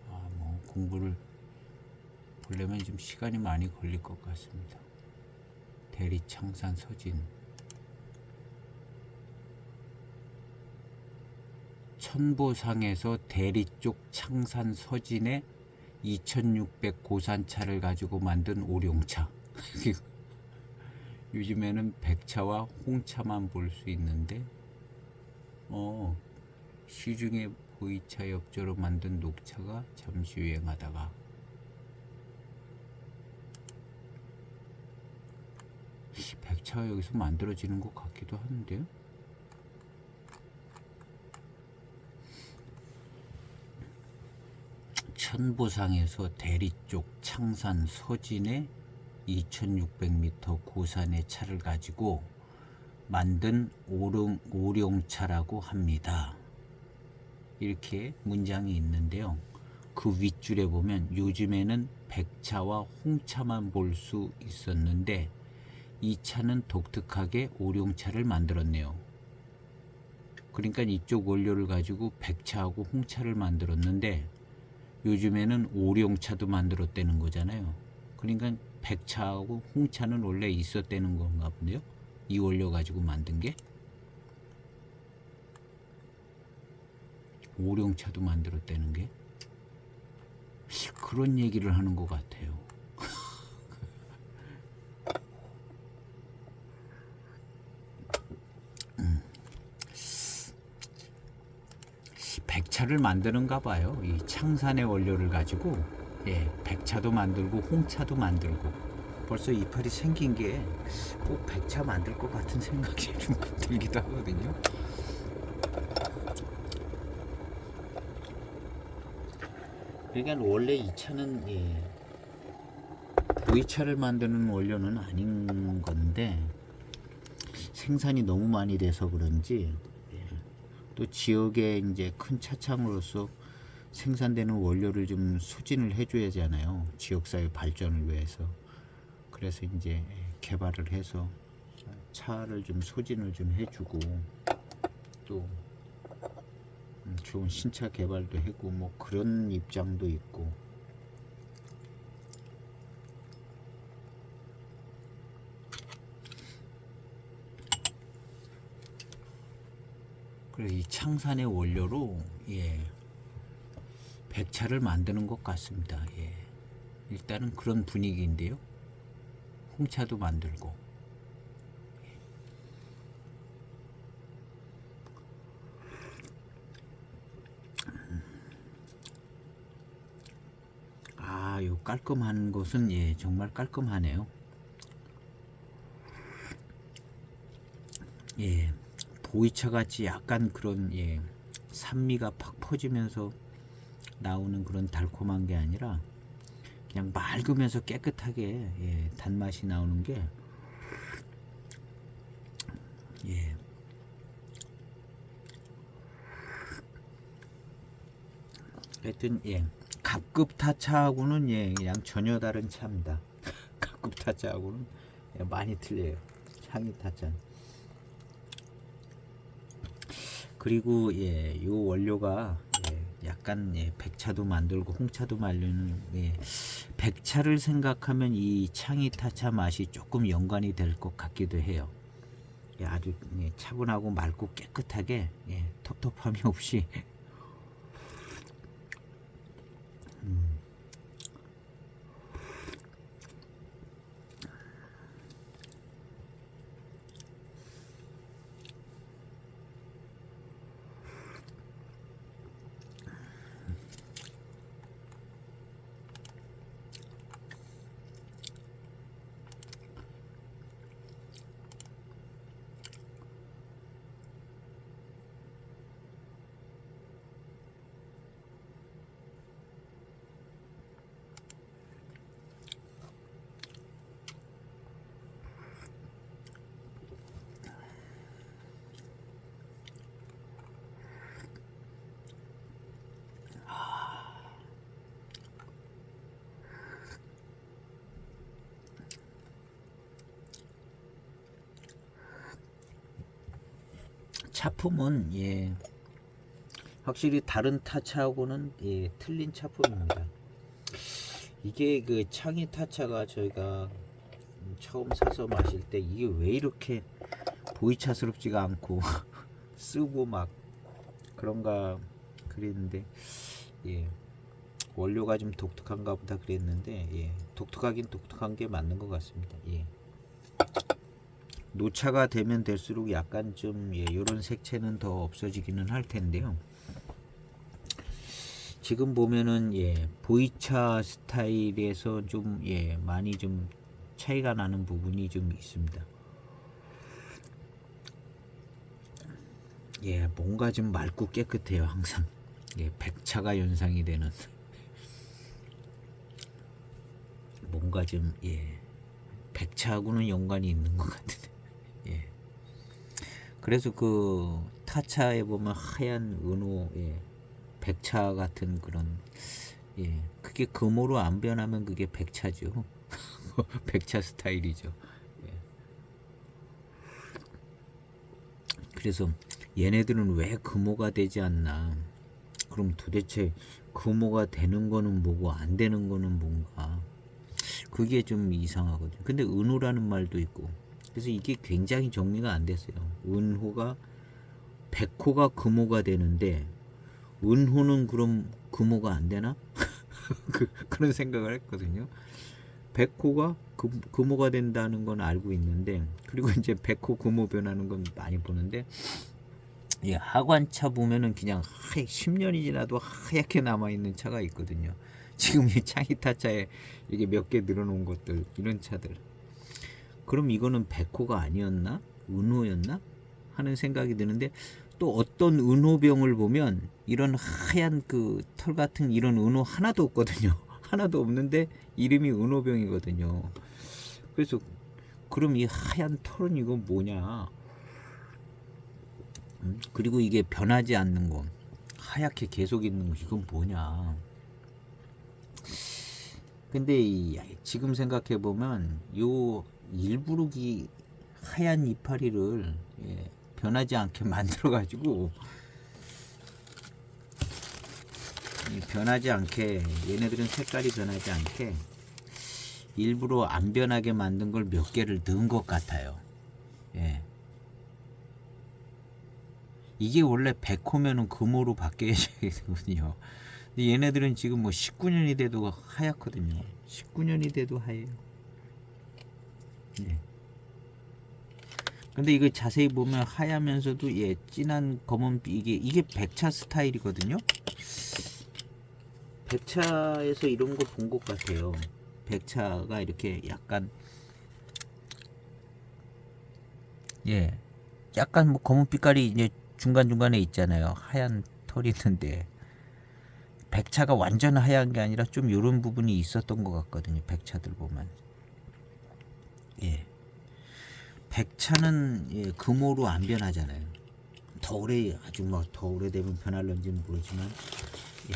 뭐 공부를 보려면 좀 시간이 많이 걸릴 것 같습니다. 대리 창산 서진 천보상에서 대리 쪽 창산 서진에 2600 고산차를 가지고 만든 오룡차. 요즘에는 백차와 홍차만 볼 수 있는데 시중에 보이차 엽조로 만든 녹차가 잠시 유행하다가 백차가 여기서 만들어지는 것 같기도 하는데요. 천보상에서 대리 쪽 창산 서진에 2600m 고산의 차를 가지고 만든 오룡차라고 합니다. 이렇게 문장이 있는데요. 그 윗줄에 보면 요즘에는 백차와 홍차만 볼 수 있었는데 이 차는 독특하게 오룡차를 만들었네요. 그러니까 이쪽 원료를 가지고 백차하고 홍차를 만들었는데 요즘에는 오룡차도 만들었다는 거잖아요. 그러니까 백차하고 홍차는 원래 있었다는 건가 본데요. 이 원료 가지고 만든 게 오룡차도 만들었다는 게 그런 얘기를 하는 것 같아요. 백차를 만드는가 봐요. 이 창산의 원료를 가지고 백차도 만들고 홍차도 만들고 벌써 이파리 생긴 게 꼭 백차 만들 것 같은 생각이 좀 들기도 하거든요. 그러니까 원래 이 차는 보이차를 만드는 원료는 아닌 건데 생산이 너무 많이 돼서 그런지 또 지역에 이제 큰 차창으로서 생산되는 원료를 좀 소진을 해줘야 하잖아요. 지역사회 발전을 위해서. 그래서 이제 개발을 해서 차를 좀 소진을 좀 해주고 또 좋은 신차 개발도 하고 뭐 그런 입장도 있고. 그래서 이 창산의 원료로 백차를 만드는 것 같습니다. 일단은 그런 분위기인데요. 홍차도 만들고. 요 깔끔한 것은 정말 깔끔하네요. 보이차 같이 약간 그런 산미가 팍 퍼지면서 나오는 그런 달콤한 게 아니라 그냥 맑으면서 깨끗하게 단맛이 나오는 게 하여튼 갑급 타차하고는 그냥 전혀 다른 차입니다. 갑급 타차하고는 많이 틀려요. 향이 타차. 그리고 요 원료가 약간 백차도 만들고 홍차도 만드는 백차를 생각하면 이 창이 타차 맛이 조금 연관이 될 것 같기도 해요. 아주 차분하고 맑고 깨끗하게 텁텁함이 없이 차품은 확실히 다른 타차하고는 틀린 차품입니다. 이게 그 창이 타차가 저희가 처음 사서 마실 때 이게 왜 이렇게 보이차스럽지가 않고 쓰고 막 그런가 그랬는데 원료가 좀 독특한가 보다 그랬는데 독특하긴 독특한 게 맞는 것 같습니다. 노차가 되면 될수록 약간 좀 요런 색채는 더 없어지기는 할 텐데요. 지금 보면은 보이차 스타일에서 좀 많이 좀 차이가 나는 부분이 좀 있습니다. 뭔가 좀 맑고 깨끗해요. 항상 백차가 연상이 되는 뭔가 좀 백차하고는 연관이 있는 것 같은데 그래서 그 타차에 보면 하얀 은호, 예, 백차 같은 그런, 예, 그게 금호로 안 변하면 그게 백차죠. 백차 스타일이죠. 예. 그래서 얘네들은 왜 금호가 되지 않나? 그럼 도대체 금호가 되는 거는 뭐고 안 되는 거는 뭔가? 그게 좀 이상하거든요. 근데 은호라는 말도 있고, 그래서 이게 굉장히 정리가 안 됐어요. 은호가 백호가 금호가 되는데 은호는 그럼 금호가 안 되나? 그런 생각을 했거든요. 백호가 금호가 된다는 건 알고 있는데, 그리고 이제 백호 금호 변하는 건 많이 보는데, 예, 하관차 보면은 그냥 10년이 지나도 하얗게 남아있는 차가 있거든요. 지금 이 창이타차에 이게 몇 개 늘어놓은 것들, 이런 차들. 그럼 이거는 백호가 아니었나? 은호였나? 하는 생각이 드는데, 또 어떤 은호병을 보면 이런 하얀 그 털 같은 이런 은호 하나도 없거든요. 하나도 없는데 이름이 은호병이거든요. 그래서 그럼 이 하얀 털은 이건 뭐냐? 그리고 이게 변하지 않는 거, 하얗게 계속 있는 거, 이건 뭐냐? 근데 지금 생각해 보면 요 일부러기 하얀 이파리를, 예, 변하지 않게 만들어 가지고, 변하지 않게, 얘네들은 색깔이 변하지 않게 일부러 안 변하게 만든 걸 몇 개를 넣은 것 같아요. 예. 이게 원래 백호면은 금호로 바뀌어야 되거든요. 근데 얘네들은 지금 뭐 19년이 돼도 하얗거든요. 19년이 돼도 하얘요. 예. 근데 이거 자세히 보면 하얗면서도, 예, 진한 검은빛, 이게 백차 스타일이거든요. 백차에서 이런 거 본 것 같아요. 백차가 이렇게 약간, 예, 약간 뭐 검은 빛깔이 이제 중간중간에 있잖아요. 하얀 털이 있는데 백차가 완전 하얀 게 아니라 좀 이런 부분이 있었던 것 같거든요. 백차들 보면, 예, 백차는, 예, 금호로 안 변하잖아요. 더 오래, 아주 막 더 오래되면 변할런지는 모르지만, 예,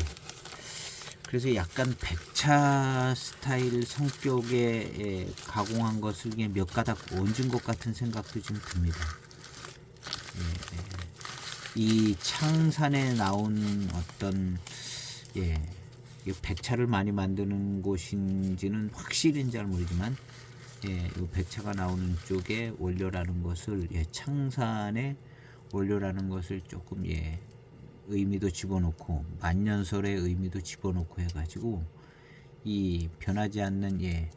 그래서 약간 백차 스타일 성격에, 예, 가공한 것을 몇 가닥 얹은 것 같은 생각도 좀 듭니다. 예, 예. 이 창산에 나온 어떤, 예, 백차를 많이 만드는 곳인지는 확실히 잘 모르지만, 예, 이 백차가 나오는 쪽에 원료라는 것을, 예, 창산의 원료라는 것을 조금, 예, 의미도 집어넣고 만년설의 의미도 집어넣고 해가지고 이 변하지 않는, 예,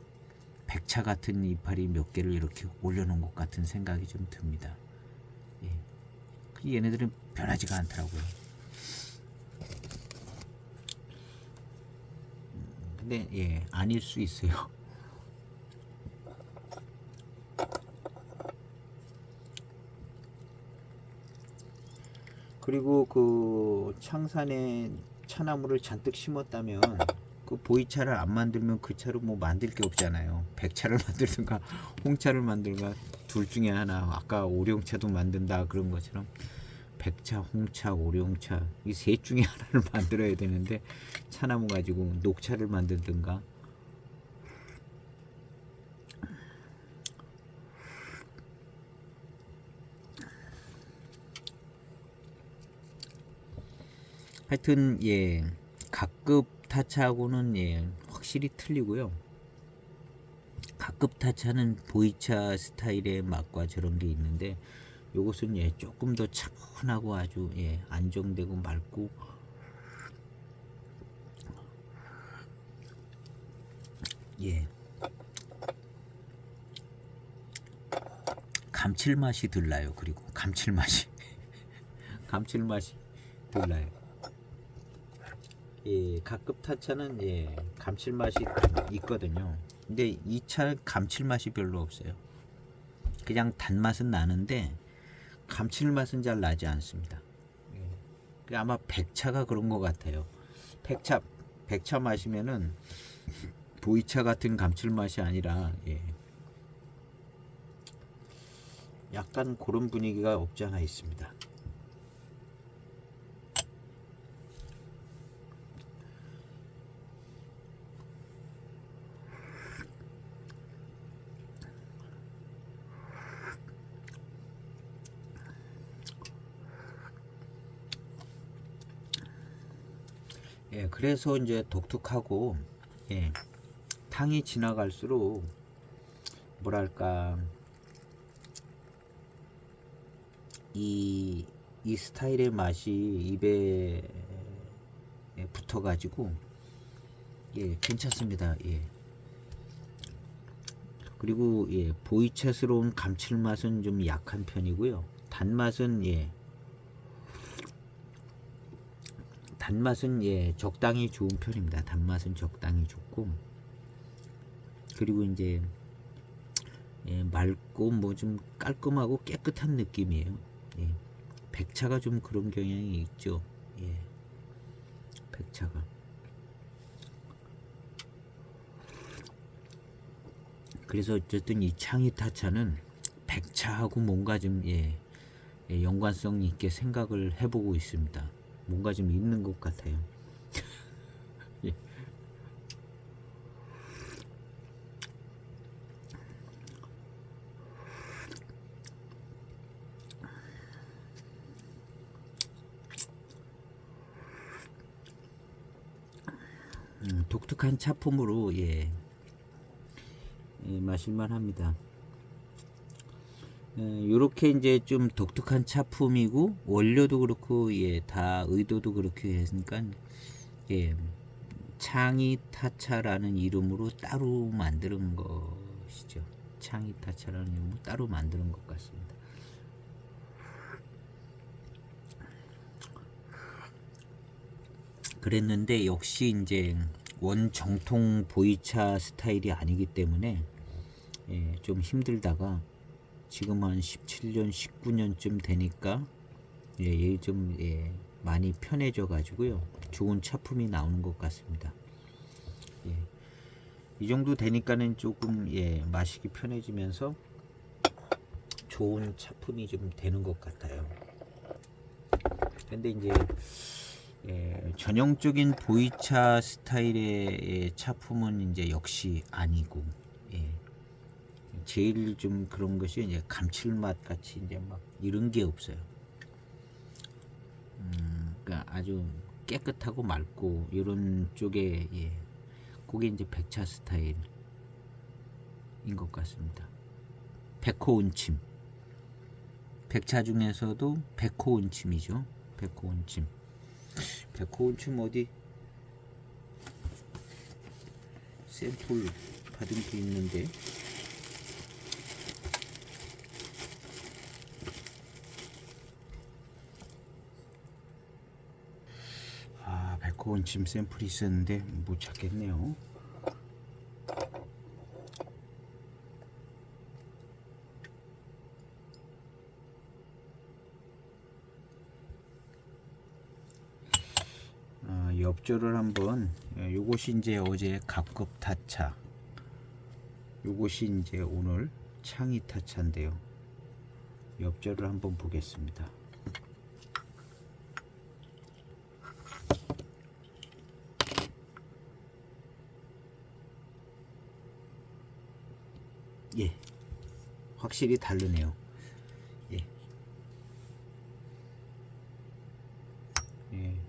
백차 같은 이파리 몇 개를 이렇게 올려놓은 것 같은 생각이 좀 듭니다. 예. 얘네들은 변하지가 않더라고요. 근데, 예, 아닐 수 있어요. 그리고 그 창산에 차나무를 잔뜩 심었다면 그 보이차를 안 만들면 그 차로 뭐 만들 게 없잖아요. 백차를 만들든가 홍차를 만들든가 둘 중에 하나. 아까 오룡차도 만든다 그런 것처럼 백차, 홍차, 오룡차 이 셋 중에 하나를 만들어야 되는데 차나무 가지고 녹차를 만들든가. 하여튼, 예, 각급 타차하고는, 예, 확실히 틀리고요. 각급 타차는 보이차 스타일의 맛과 저런 게 있는데 요것은, 예, 조금 더 차분하고 아주, 예, 안정되고 맑고, 예, 감칠맛이 덜 나요. 그리고 감칠맛이 감칠맛이 덜 나요. 예, 각급 타차는, 예, 감칠맛이 있거든요. 근데 이 차는 감칠맛이 별로 없어요. 그냥 단맛은 나는데 감칠맛은 잘 나지 않습니다. 예. 아마 백차가 그런 것 같아요. 백차 마시면은 보이차 같은 감칠맛이 아니라, 예, 약간 그런 분위기가 없지 않아 있습니다. 예, 그래서 이제 독특하고, 예, 탕이 지나갈수록 뭐랄까 이 스타일의 맛이 입에 붙어가지고 예, 괜찮습니다. 예. 그리고 예, 보이차스러운 감칠맛은 좀 약한 편이고요. 단맛은 예, 단맛은 예, 적당히 좋은 편입니다. 단맛은 적당히 좋고, 그리고 이제 예, 맑고 뭐 좀 깔끔하고 깨끗한 느낌이에요. 예. 백차가 좀 그런 경향이 있죠. 예. 백차가. 그래서 어쨌든 이 창이타차는 백차하고 뭔가 좀 예, 예, 연관성 있게 생각을 해보고 있습니다. 뭔가 좀 있는 것 같아요. 예. 독특한 차품으로 예, 예, 마실만 합니다. 요렇게 이제 좀 독특한 차품이고 원료도 그렇고 예, 다 의도도 그렇게 했으니까 예, 창이타차라는 이름으로 따로 만드는 것이죠. 창이타차라는 이름으로 따로 만드는 것 같습니다. 그랬는데 역시 이제 원 정통 보이차 스타일이 아니기 때문에 예, 좀 힘들다가 지금 한 17년, 19년쯤 되니까 예, 좀 예, 많이 편해져 가지고요. 좋은 차품이 나오는 것 같습니다. 예. 이 정도 되니까는 조금 예, 마시기 편해지면서 좋은 차품이 좀 되는 것 같아요. 근데 이제 예, 전형적인 보이차 스타일의 예, 차품은 이제 역시 아니고 예, 제일 좀 그런 것이 이제 감칠맛 같이 이제 막 이런 게 없어요. 그러니까 아주 깨끗하고 맑고 이런 쪽에 예, 그게 이제 백차 스타일인 것 같습니다. 백호운침. 백차 중에서도 백호운침이죠. 백호운침. 백호운침 어디 샘플 받은 게 있는데 아 백호운침 샘플이 있었는데 못 찾겠네요. 엽조를 한번 요것이 이제 어제 갑급타차 요것이 이제 오늘 창이타차인데요. 엽조를 한번 보겠습니다. 예, 확실히 다르네요. 예, 예,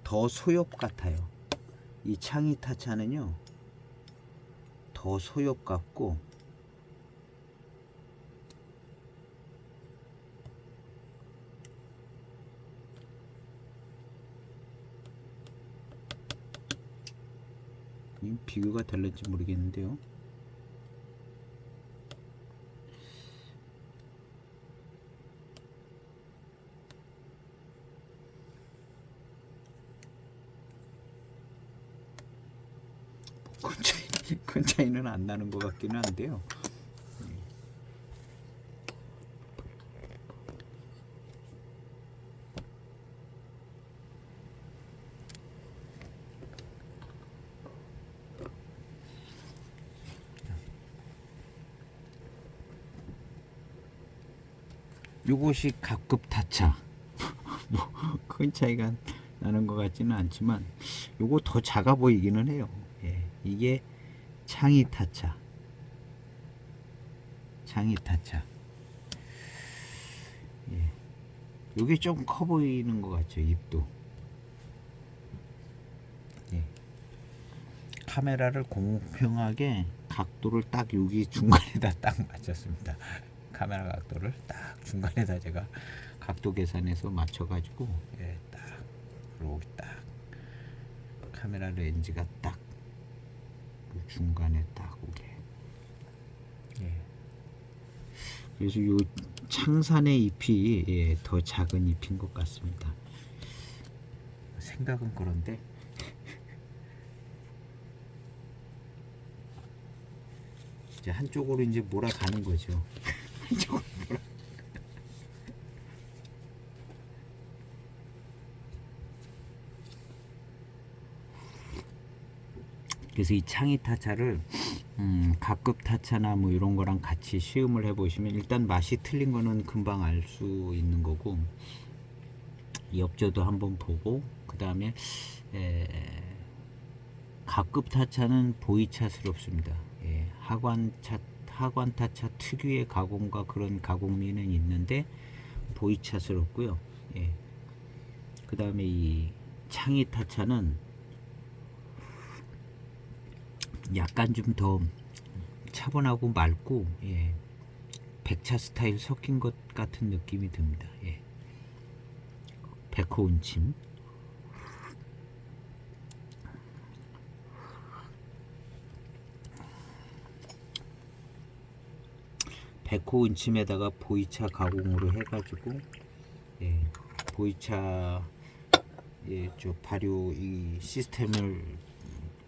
더 소엽 같아요. 이 창이타차는요, 더 소엽 같고 비교가 될는지 모르겠는데요. 큰 차이는 안 나는 것 같기는 한데요. 요것이 각급 타차. 뭐 큰 차이가 나는 것 같지는 않지만 요거 더 작아 보이기는 해요. 예, 이게 창이 타차. 창이 타차. 예. 요게 좀 커 보이는 것 같죠, 입도. 예. 카메라를 공평하게 각도를 딱 여기 중간에다 딱 맞췄습니다. 카메라 각도를 딱 중간에다 제가 각도 계산해서 맞춰가지고, 예, 딱 그리고 딱 카메라 렌즈가 딱 중간에 딱 오게. 예. 그래서 요 창산의 잎이, 예, 더 작은 잎인 것 같습니다. 생각은 그런데 이제 한쪽으로 이제 몰아가는 거죠. 한쪽으로 몰아. 그래서 이 창이 타차를 각급 타차나 뭐 이런 거랑 같이 시음을 해보시면 일단 맛이 틀린 거는 금방 알 수 있는 거고, 엽저도 한번 보고, 그 다음에 각급 타차는 보이차스럽습니다. 예, 하관 타차 특유의 가공과 그런 가공미는 있는데 보이차스럽고요. 예, 그 다음에 이 창이 타차는 약간 좀 더 차분하고 맑고, 예, 백차 스타일 섞인 것 같은 느낌이 듭니다. 예. 백호 운침. 백호 운침에다가 보이차 가공으로 해가지고, 예, 보이차, 예, 저 발효 이 시스템을,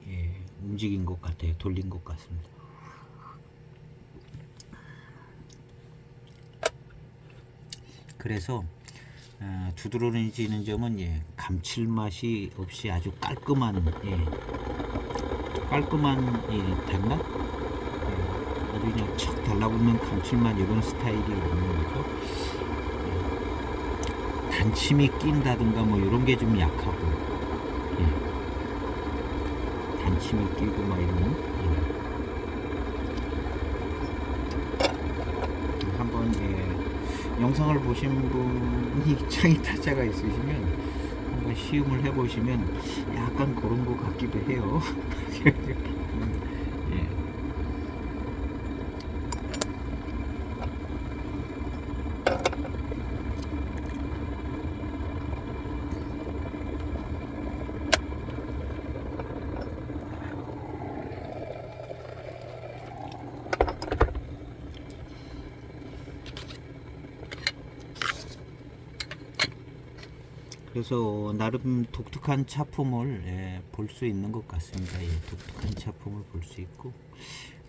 예, 움직인 것 같아요. 돌린 것 같습니다. 그래서 두드러지는 점은, 예, 감칠맛이 없이 아주 깔끔한, 예, 깔끔한, 예, 단맛, 예, 아주 그냥 척 달라붙는 감칠맛 이런 스타일이 없는 거죠. 예, 단침이 낀다든가 뭐 이런 게 좀 약하고, 예, 단침이 끼고 막 이런, 예. 한번, 예, 영상을 보신 분이 창이 타자가 있으시면 한번 시음을 해보시면 약간 그런 것 같기도 해요. 예. 그래서 나름 독특한 차품을, 예, 볼 수 있는 것 같습니다. 예, 독특한 차품을 볼 수 있고,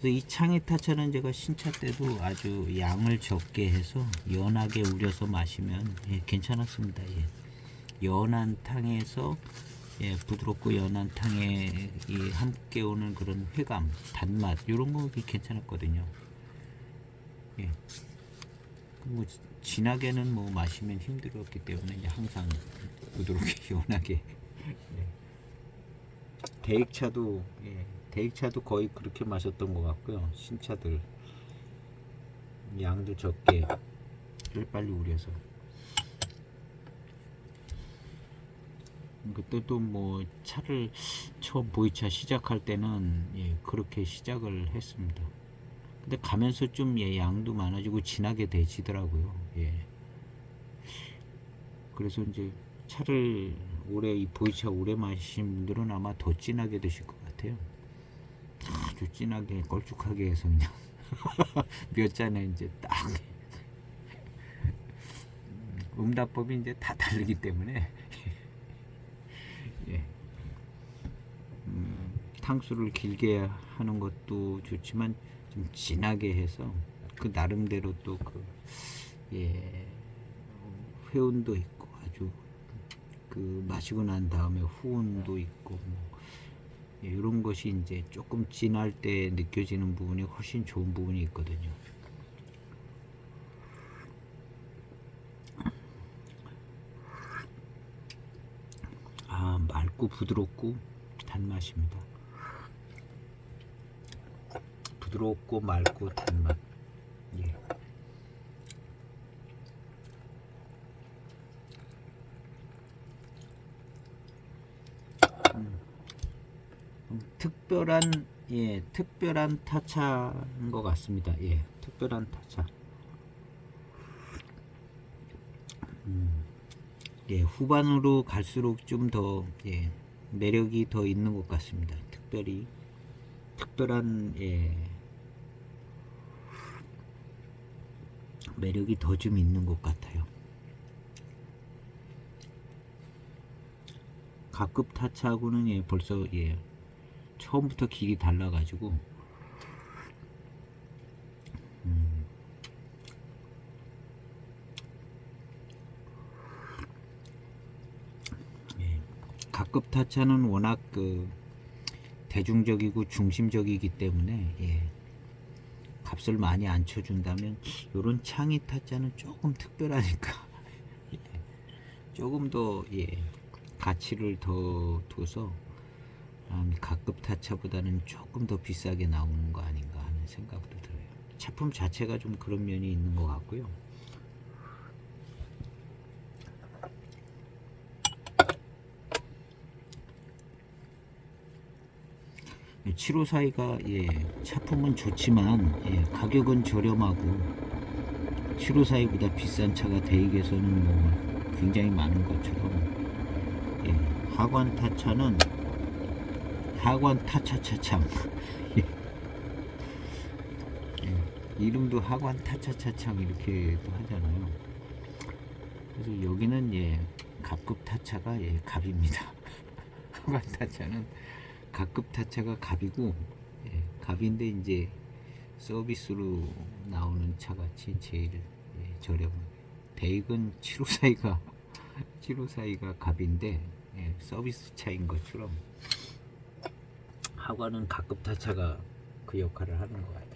그래서 이 창이 타차는 제가 신차 때도 아주 양을 적게 해서 연하게 우려서 마시면, 예, 괜찮았습니다. 예. 연한 탕에서, 예, 부드럽고 연한 탕에 이 함께 오는 그런 회감, 단맛 이런 거 괜찮았거든요. 예. 뭐 진하게는 뭐 마시면 힘들었기 때문에 이제 항상 부드럽게 연하게. 예. 대익차도, 예, 대익차도 거의 그렇게 마셨던 것 같고요. 신차들 양도 적게 빨리 우려서. 그때도 뭐 차를 처음 보이차 시작할 때는, 예, 그렇게 시작을 했습니다. 근데 가면서 좀, 예, 양도 많아지고 진하게 되지더라고요. 예. 그래서 이제 차를 오래, 이 보이차 오래 마신 분들은 아마 더 진하게 드실 것 같아요. 아주 진하게 걸쭉하게 해서 그냥 몇 잔에 이제 딱 응답법이 이제 다 다르기 때문에. 예. 탕수를 길게 하는 것도 좋지만 좀 진하게 해서 그 나름대로 또 그, 예, 회운도 있고 아주 그 마시고 난 다음에 후운도 있고 뭐, 예, 이런 것이 이제 조금 진할 때 느껴지는 부분이 훨씬 좋은 부분이 있거든요. 맑고 부드럽고 단맛입니다. 부드럽고 맑고 단맛. 예. 특별한 타차인 것 같습니다. 예, 특별한 타차. 예, 후반으로 갈수록 좀 더 매력이 더 있는 것 같습니다. 특별한 매력이 더 좀 있는 것 같아요. 가급 타차하고는 벌써 처음부터 길이 달라가지고 가급 타차는 워낙 대중적이고 중심적이기 때문에 값을 많이 안 쳐준다면 요런 창이 타차는 조금 특별하니까 조금 더 가치를 더 둬서 가급 타차보다는 조금 더 비싸게 나오는 거 아닌가 하는 생각도 들어요. 차품 자체가 좀 그런 면이 있는 것 같고요.754가 차품은 좋지만 가격은 저렴하고 754보다 비싼 차가 대익에서는 뭐 굉장히 많은 것처럼 하관 타차는 하관 타차차창 이름도 하관 타차차창 이렇게도 하잖아요. 그래서 여기는 갑급 타차가 갑입니다. 하관 타차는 갑급 타차가 갑이고 갑인데 이제 서비스로 나오는 차같이 제일 저렴하게. 대익은 754가 갑인데 서비스 차인 것처럼 하관은 가급 타차가 그 역할을 하는 것 같아요.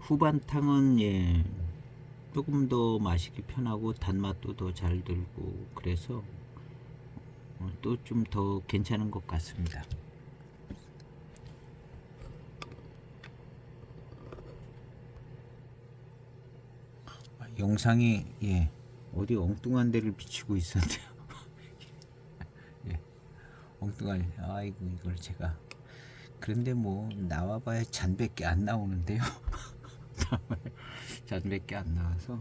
후반탕은 조금 더 마시기 편하고 단맛도 더 잘 들고 그래서 또 좀 더 괜찮은 것 같습니다. 영상이 어디 엉뚱한 데를 비추고 있었네요. 엉뚱한 아이고 이걸 제가 그런데 뭐 나와봐야 잔밖에 안 나오는데요. 잔밖에 안 나와서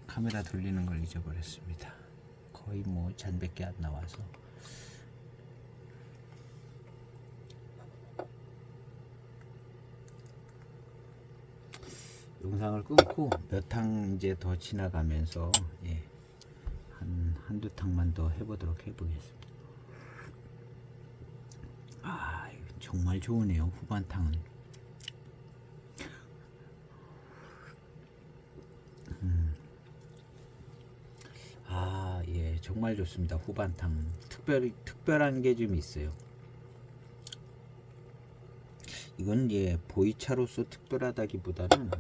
카메라 돌리는 걸 잊어버렸습니다. 거의 뭐 잔밖에 안 나와서 영상을 끊고 몇 탕 이제 더 지나가면서 한두 탕만 더 해보겠습니다. 정말 좋으네요. 후반탕은 정말 좋습니다. 후반탕 특별한 게 좀 있어요. 이건 보이차로서 특별하다기보다는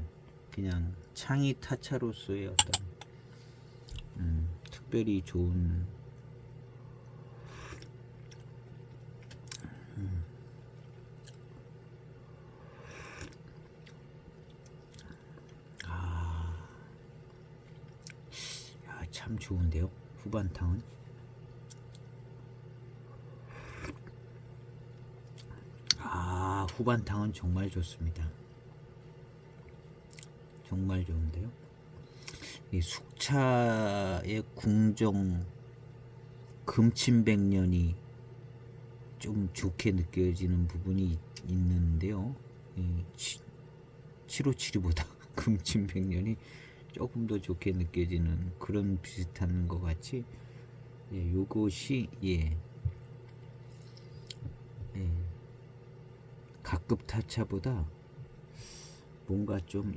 그냥 창이 타차로서의 어떤 특별히 좋은 참 좋은데요. 후반탕은 후반탕은 정말 좋습니다. 정말 좋은데요. 이 숙차의 궁정 금침백년이 좀 좋게 느껴지는 부분이 있는데요. 757보다 금침백년이 조금 더 좋게 느껴지는 그런 비슷한 것 같이 요것이 가급 타차보다 뭔가 좀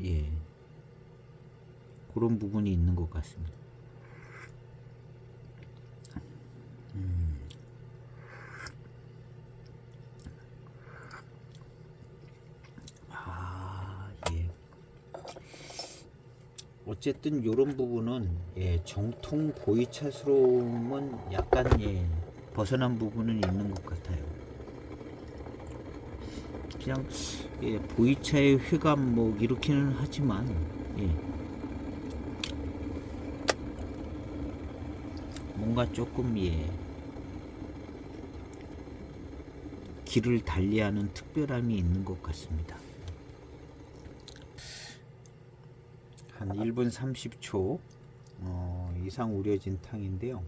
그런 부분이 있는 것 같습니다. 어쨌든 요런 부분은 정통 보이차스러움은 약간 벗어난 부분은 있는 것 같아요. 그냥 보이차의 휘감 뭐 이렇게는 하지만 뭔가 조금 길을 달리하는 특별함이 있는 것 같습니다. 한 1분 30초 이상 우려진 탕인데요.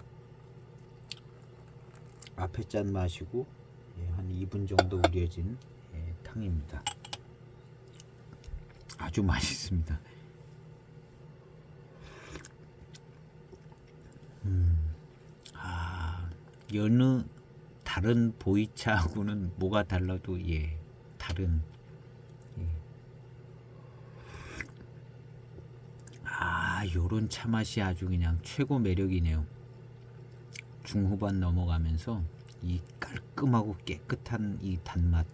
앞에 짠 마시고 한 2분 정도 우려진 탕입니다. 아주 맛있습니다. 여느 다른 보이차하고는 뭐가 달라도 다른 요런 차 맛이 아주 그냥 최고 매력이네요. 중후반 넘어가면서 이 깔끔하고 깨끗한 이 단맛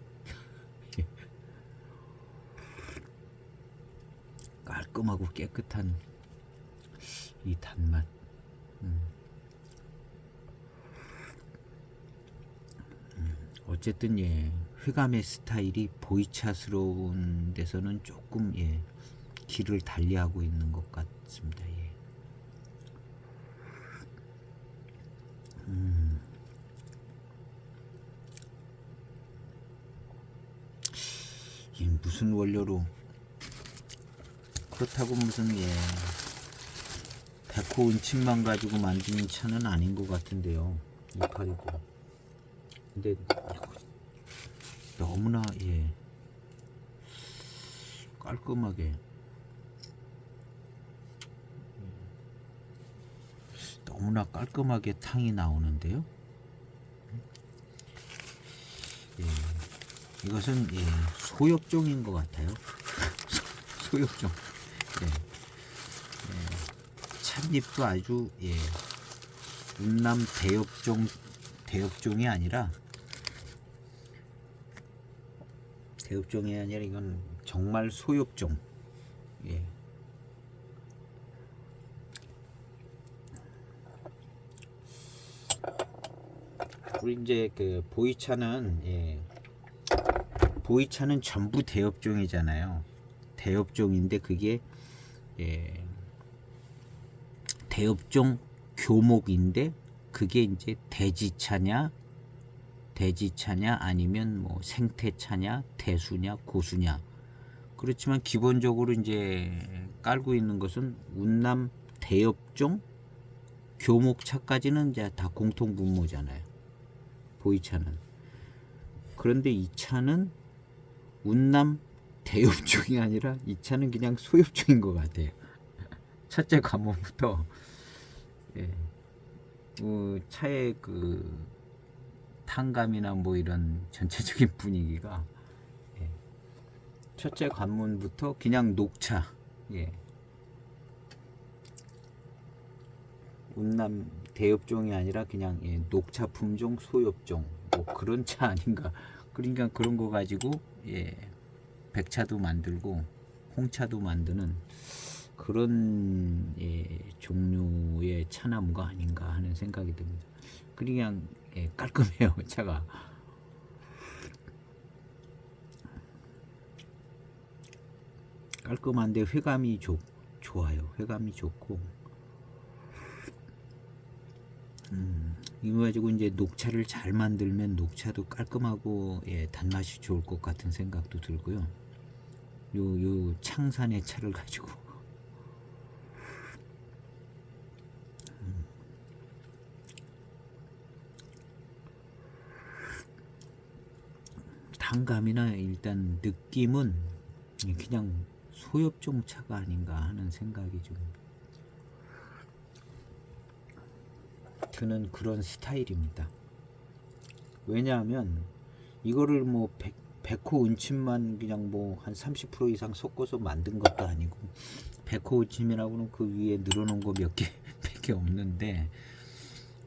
깔끔하고 깨끗한 이 단맛 어쨌든 휘감의 스타일이 보이차스러운 데서는 조금 길을 달리하고 있는 것 같습니다. 무슨 원료로 그렇다고 무슨 백호 은침만 가지고 만드는 차는 아닌 것 같은데요. 이파리고 근데 너무나 깔끔하게 너무나 깔끔하게 탕이 나오는데요. 이것은 소엽종인 것 같아요. 소엽종. 찻잎도 아주 운남 대엽종이 아니라 이건 정말 소엽종. 우리 이제 그 보이차는 전부 대엽종이잖아요. 대엽종인데 그게 대엽종 교목인데 그게 이제 대지차냐 아니면 뭐 생태차냐 대수냐 고수냐. 그렇지만 기본적으로 이제 깔고 있는 것은 운남 대엽종 교목차까지는 이제 다 공통 분모잖아요. 보이차는. 그런데 이 차는 운남 대엽종이 아니라 이 차는 그냥 소엽종인 것 같아요. 첫째 관문부터 차의 그 탕감이나 뭐 이런 전체적인 분위기가 첫째 관문부터 그냥 녹차 운남 대엽종이 아니라 그냥 녹차 품종 소엽종 뭐 그런 차 아닌가. 그러니까 그런 거 가지고 백차도 만들고 홍차도 만드는 그런 종류의 차나무가 아닌가 하는 생각이 듭니다. 그냥 깔끔해요. 차가 깔끔한데 회감이 좋아요. 회감이 좋고 이거 가지고 이제 녹차를 잘 만들면 녹차도 깔끔하고 단맛이 좋을 것 같은 생각도 들고요. 요 창산의 차를 가지고 당감이나 일단 느낌은 그냥 소엽종 차가 아닌가 하는 생각이 좀 드는 그런 스타일입니다. 왜냐하면 이거를 뭐 백호 은침만 그냥 뭐 한 30% 이상 섞어서 만든 것도 아니고 백호 은침이라고는 그 위에 늘어놓은 거 몇 개밖에 없는데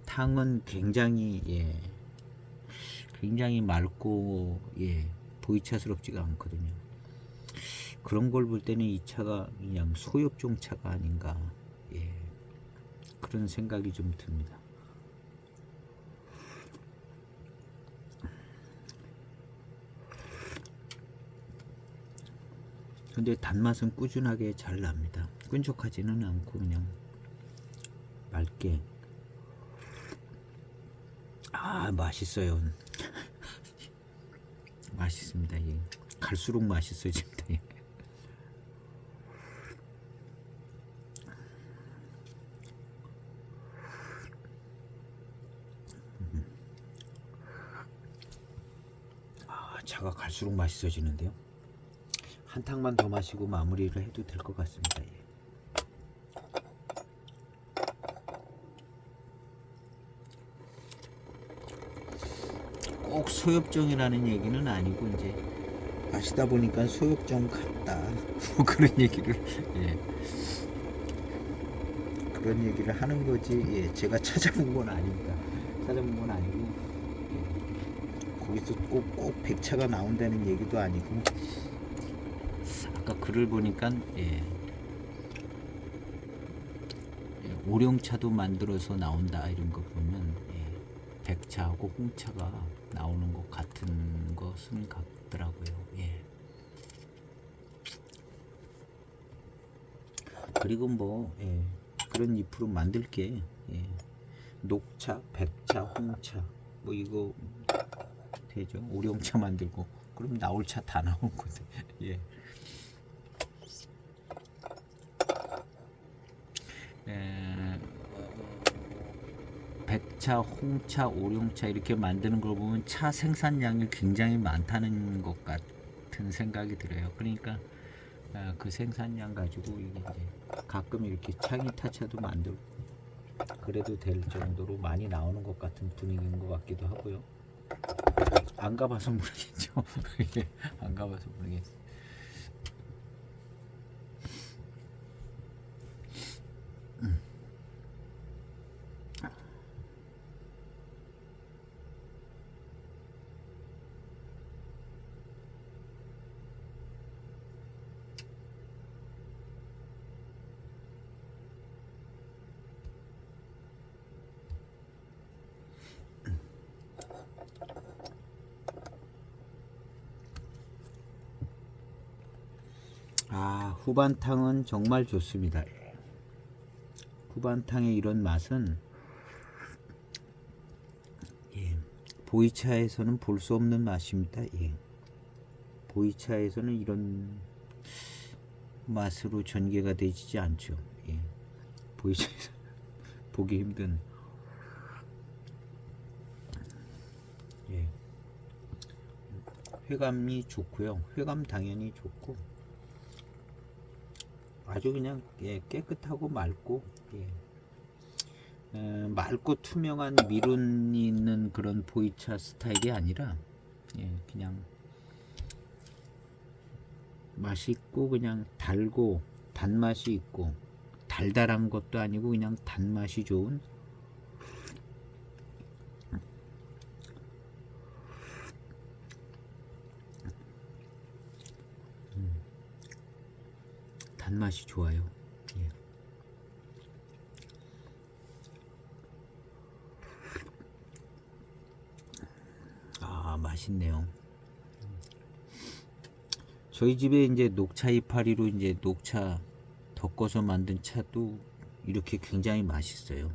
탕은 굉장히 굉장히 맑고 보이차스럽지가 않거든요. 그런 걸 볼 때는 이 차가 그냥 소엽종 차가 아닌가, 예, 그런 생각이 좀 듭니다. 근데 단맛은 꾸준하게 잘 납니다. 끈적하지는 않고 그냥 맑게. 아, 맛있어요. 맛있습니다. 예. 갈수록 맛있어집니다. 예. 아, 차가 갈수록 맛있어지는데요. 한 탕만 더 마시고 마무리를 해도 될 것 같습니다. 예. 꼭 소엽종이라는 얘기는 아니고 이제 마시다 보니까 소엽종 같다 뭐 그런 얘기를, 예, 그런 얘기를 하는 거지. 예, 제가 찾아본 건 아닙니다. 찾아본 건 아니고, 예, 거기서 꼭 백차가 나온다는 얘기도 아니고, 아까 글을 보니까, 예, 오룡차도 만들어서 나온다 이런 거 보면, 예, 백차하고 홍차가 나오는 것 같은 것은 같더라고요. 예. 그리고 뭐, 예, 그런 잎으로 만들게, 예, 녹차, 백차, 홍차 뭐 이거 되죠. 오룡차 만들고 그럼 나올 차 다 나오거든. 예. 에, 백차, 홍차, 오룡차 이렇게 만드는 걸 보면 차 생산량이 굉장히 많다는 것 같은 생각이 들어요. 그러니까 그 생산량 가지고 이게 이제 가끔 이렇게 창의 타차도 만들고 그래도 될 정도로 많이 나오는 것 같은 분위기인 것 같기도 하고요. 안 가봐서 모르겠죠. 예, 안 가봐서 모르겠어요. 아, 후반탕은 정말 좋습니다. 후반탕의 이런 맛은, 예, 보이차에서는 볼 수 없는 맛입니다. 예. 보이차에서는 이런 맛으로 전개가 되지 않죠. 예. 보이차에서 보기 힘든. 예. 회감이 좋고요. 회감 당연히 좋고 아주 그냥, 예, 깨끗하고 맑고, 예, 맑고 투명한 미론이 있는 그런 보이차 스타일이 아니라, 예, 그냥 맛있고 그냥 달고 단맛이 있고 달달한 것도 아니고 그냥 단맛이 좋은, 단맛이 좋아요. 예. 아, 맛있네요. 저희 집에 이제 녹차 이파리로 이제 녹차 덮어서 만든 차도 이렇게 굉장히 맛있어요.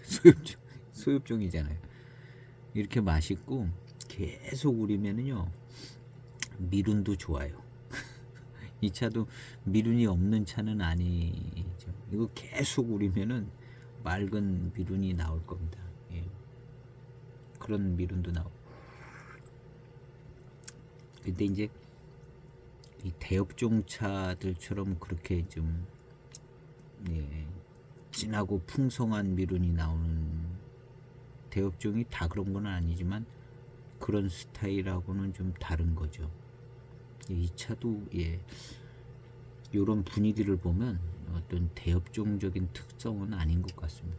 소엽종, 소엽종이잖아요. 이렇게 맛있고 계속 우리면은요 미륜도 좋아요. 이 차도 미륜이 없는 차는 아니죠. 이거 계속 우리면은 맑은 미륜이 나올 겁니다. 예. 그런 미륜도 나오고. 근데 이제 이 대엽종 차들처럼 그렇게 좀, 예, 진하고 풍성한 미륜이 나오는 대엽종이 다 그런 건 아니지만 그런 스타일하고는 좀 다른 거죠. 이 차도, 예, 이런 분위기를 보면 어떤 대엽종적인 특성은 아닌 것 같습니다.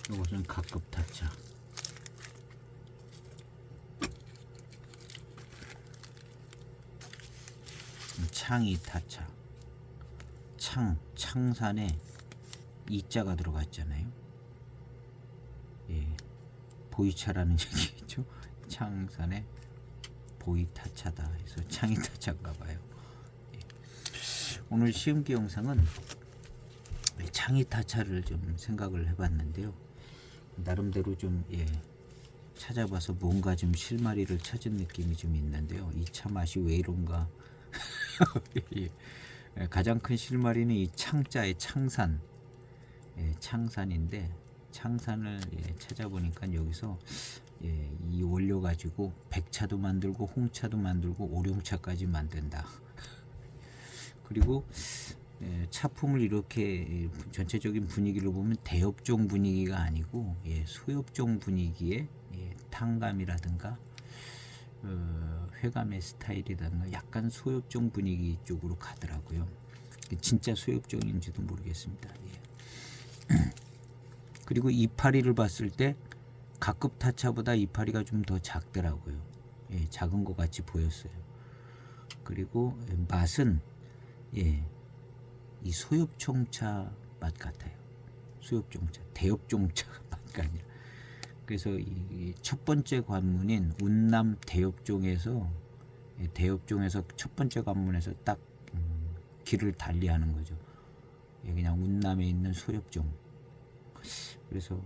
이것은 각급 타차. 창이 타차. 창산에 이자가 들어갔잖아요. 예, 보이차라는 얘기겠죠. 창산에 보이타차다 해서 창이 타차인가 봐요. 예. 오늘 시험기 영상은 창이 타차를 좀 생각을 해봤는데요. 나름대로 좀 찾아봐서 뭔가 좀 실마리를 찾은 느낌이 좀 있는데요. 이 차 맛이 왜 이런가. 예. 가장 큰 실마리는 이 창자의 창산. 창산인데 창산을 찾아보니까 여기서 이 원료 가지고 백차도 만들고 홍차도 만들고 오룡차까지 만든다. 그리고 차품을 이렇게 전체적인 분위기를 보면 대업종 분위기가 아니고 소엽종 분위기의 탕감이라든가 회감의 스타일이라든가 약간 소엽종 분위기 쪽으로 가더라고요. 진짜 소엽종인지도 모르겠습니다. 그리고 이파리를 봤을 때 각급 타차보다 이파리가 좀 더 작더라고요. 작은 것 같이 보였어요. 그리고 맛은 이 소엽종차 맛 같아요. 소엽종차, 대엽종차 맛가 아니라. 그래서 이 첫 번째 관문인 운남 대엽종에서 첫 번째 관문에서 딱 길을 달리하는 거죠. 그냥 운남에 있는 소엽종. 그래서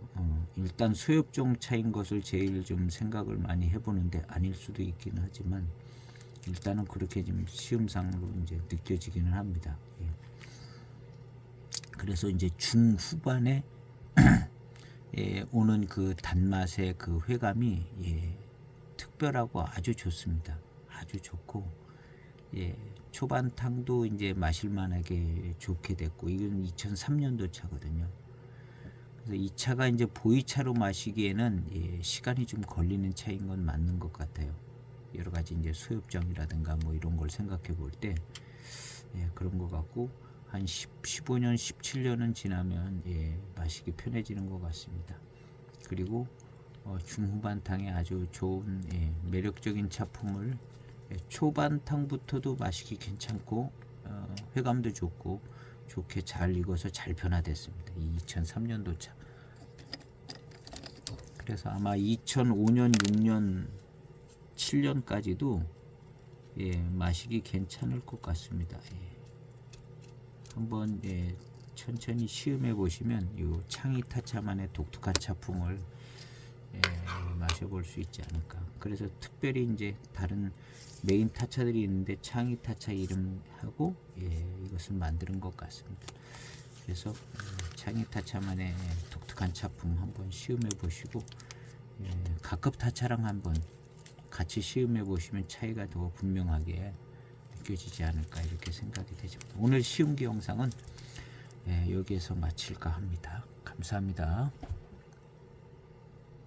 일단 소엽종 차인 것을 제일 좀 생각을 많이 해보는데 아닐 수도 있기는 하지만 일단은 그렇게 좀 시험상으로 이제 느껴지기는 합니다. 그래서 이제 중후반에 오는 그 단맛의 그 회감이 특별하고 아주 좋습니다. 아주 좋고 초반탕도 이제 마실만하게 좋게 됐고 이건 2003년도 차거든요. 그래서 이 차가 이제 보이차로 마시기에는 시간이 좀 걸리는 차인 건 맞는 것 같아요. 여러 가지 이제 소엽정이라든가 뭐 이런 걸 생각해 볼 때 그런 것 같고 한 15년, 17년은 지나면 마시기 편해지는 것 같습니다. 그리고 중후반탕에 아주 좋은 매력적인 차품을 초반탕부터도 마시기 괜찮고 회감도 좋고 좋게 잘 익어서 잘 변화됐습니다. 이 2003년도 차. 그래서 아마 2005년, 6년, 7년까지도 마시기 괜찮을 것 같습니다. 한번 천천히 시음해 보시면 이 창이 타차만의 독특한 차풍을 마셔볼 수 있지 않을까. 그래서 특별히 이제 다른 메인 타차들이 있는데 창이 타차 이름하고 이것을 만드는 것 같습니다. 그래서 창이 타차만의 독특한 차풍 한번 시음해 보시고 각급 타차랑 한번 같이 시음해 보시면 차이가 더 분명하게 느껴지지 않을까 이렇게 생각이 되죠. 오늘 시음기 영상은 여기에서 마칠까 합니다. 감사합니다.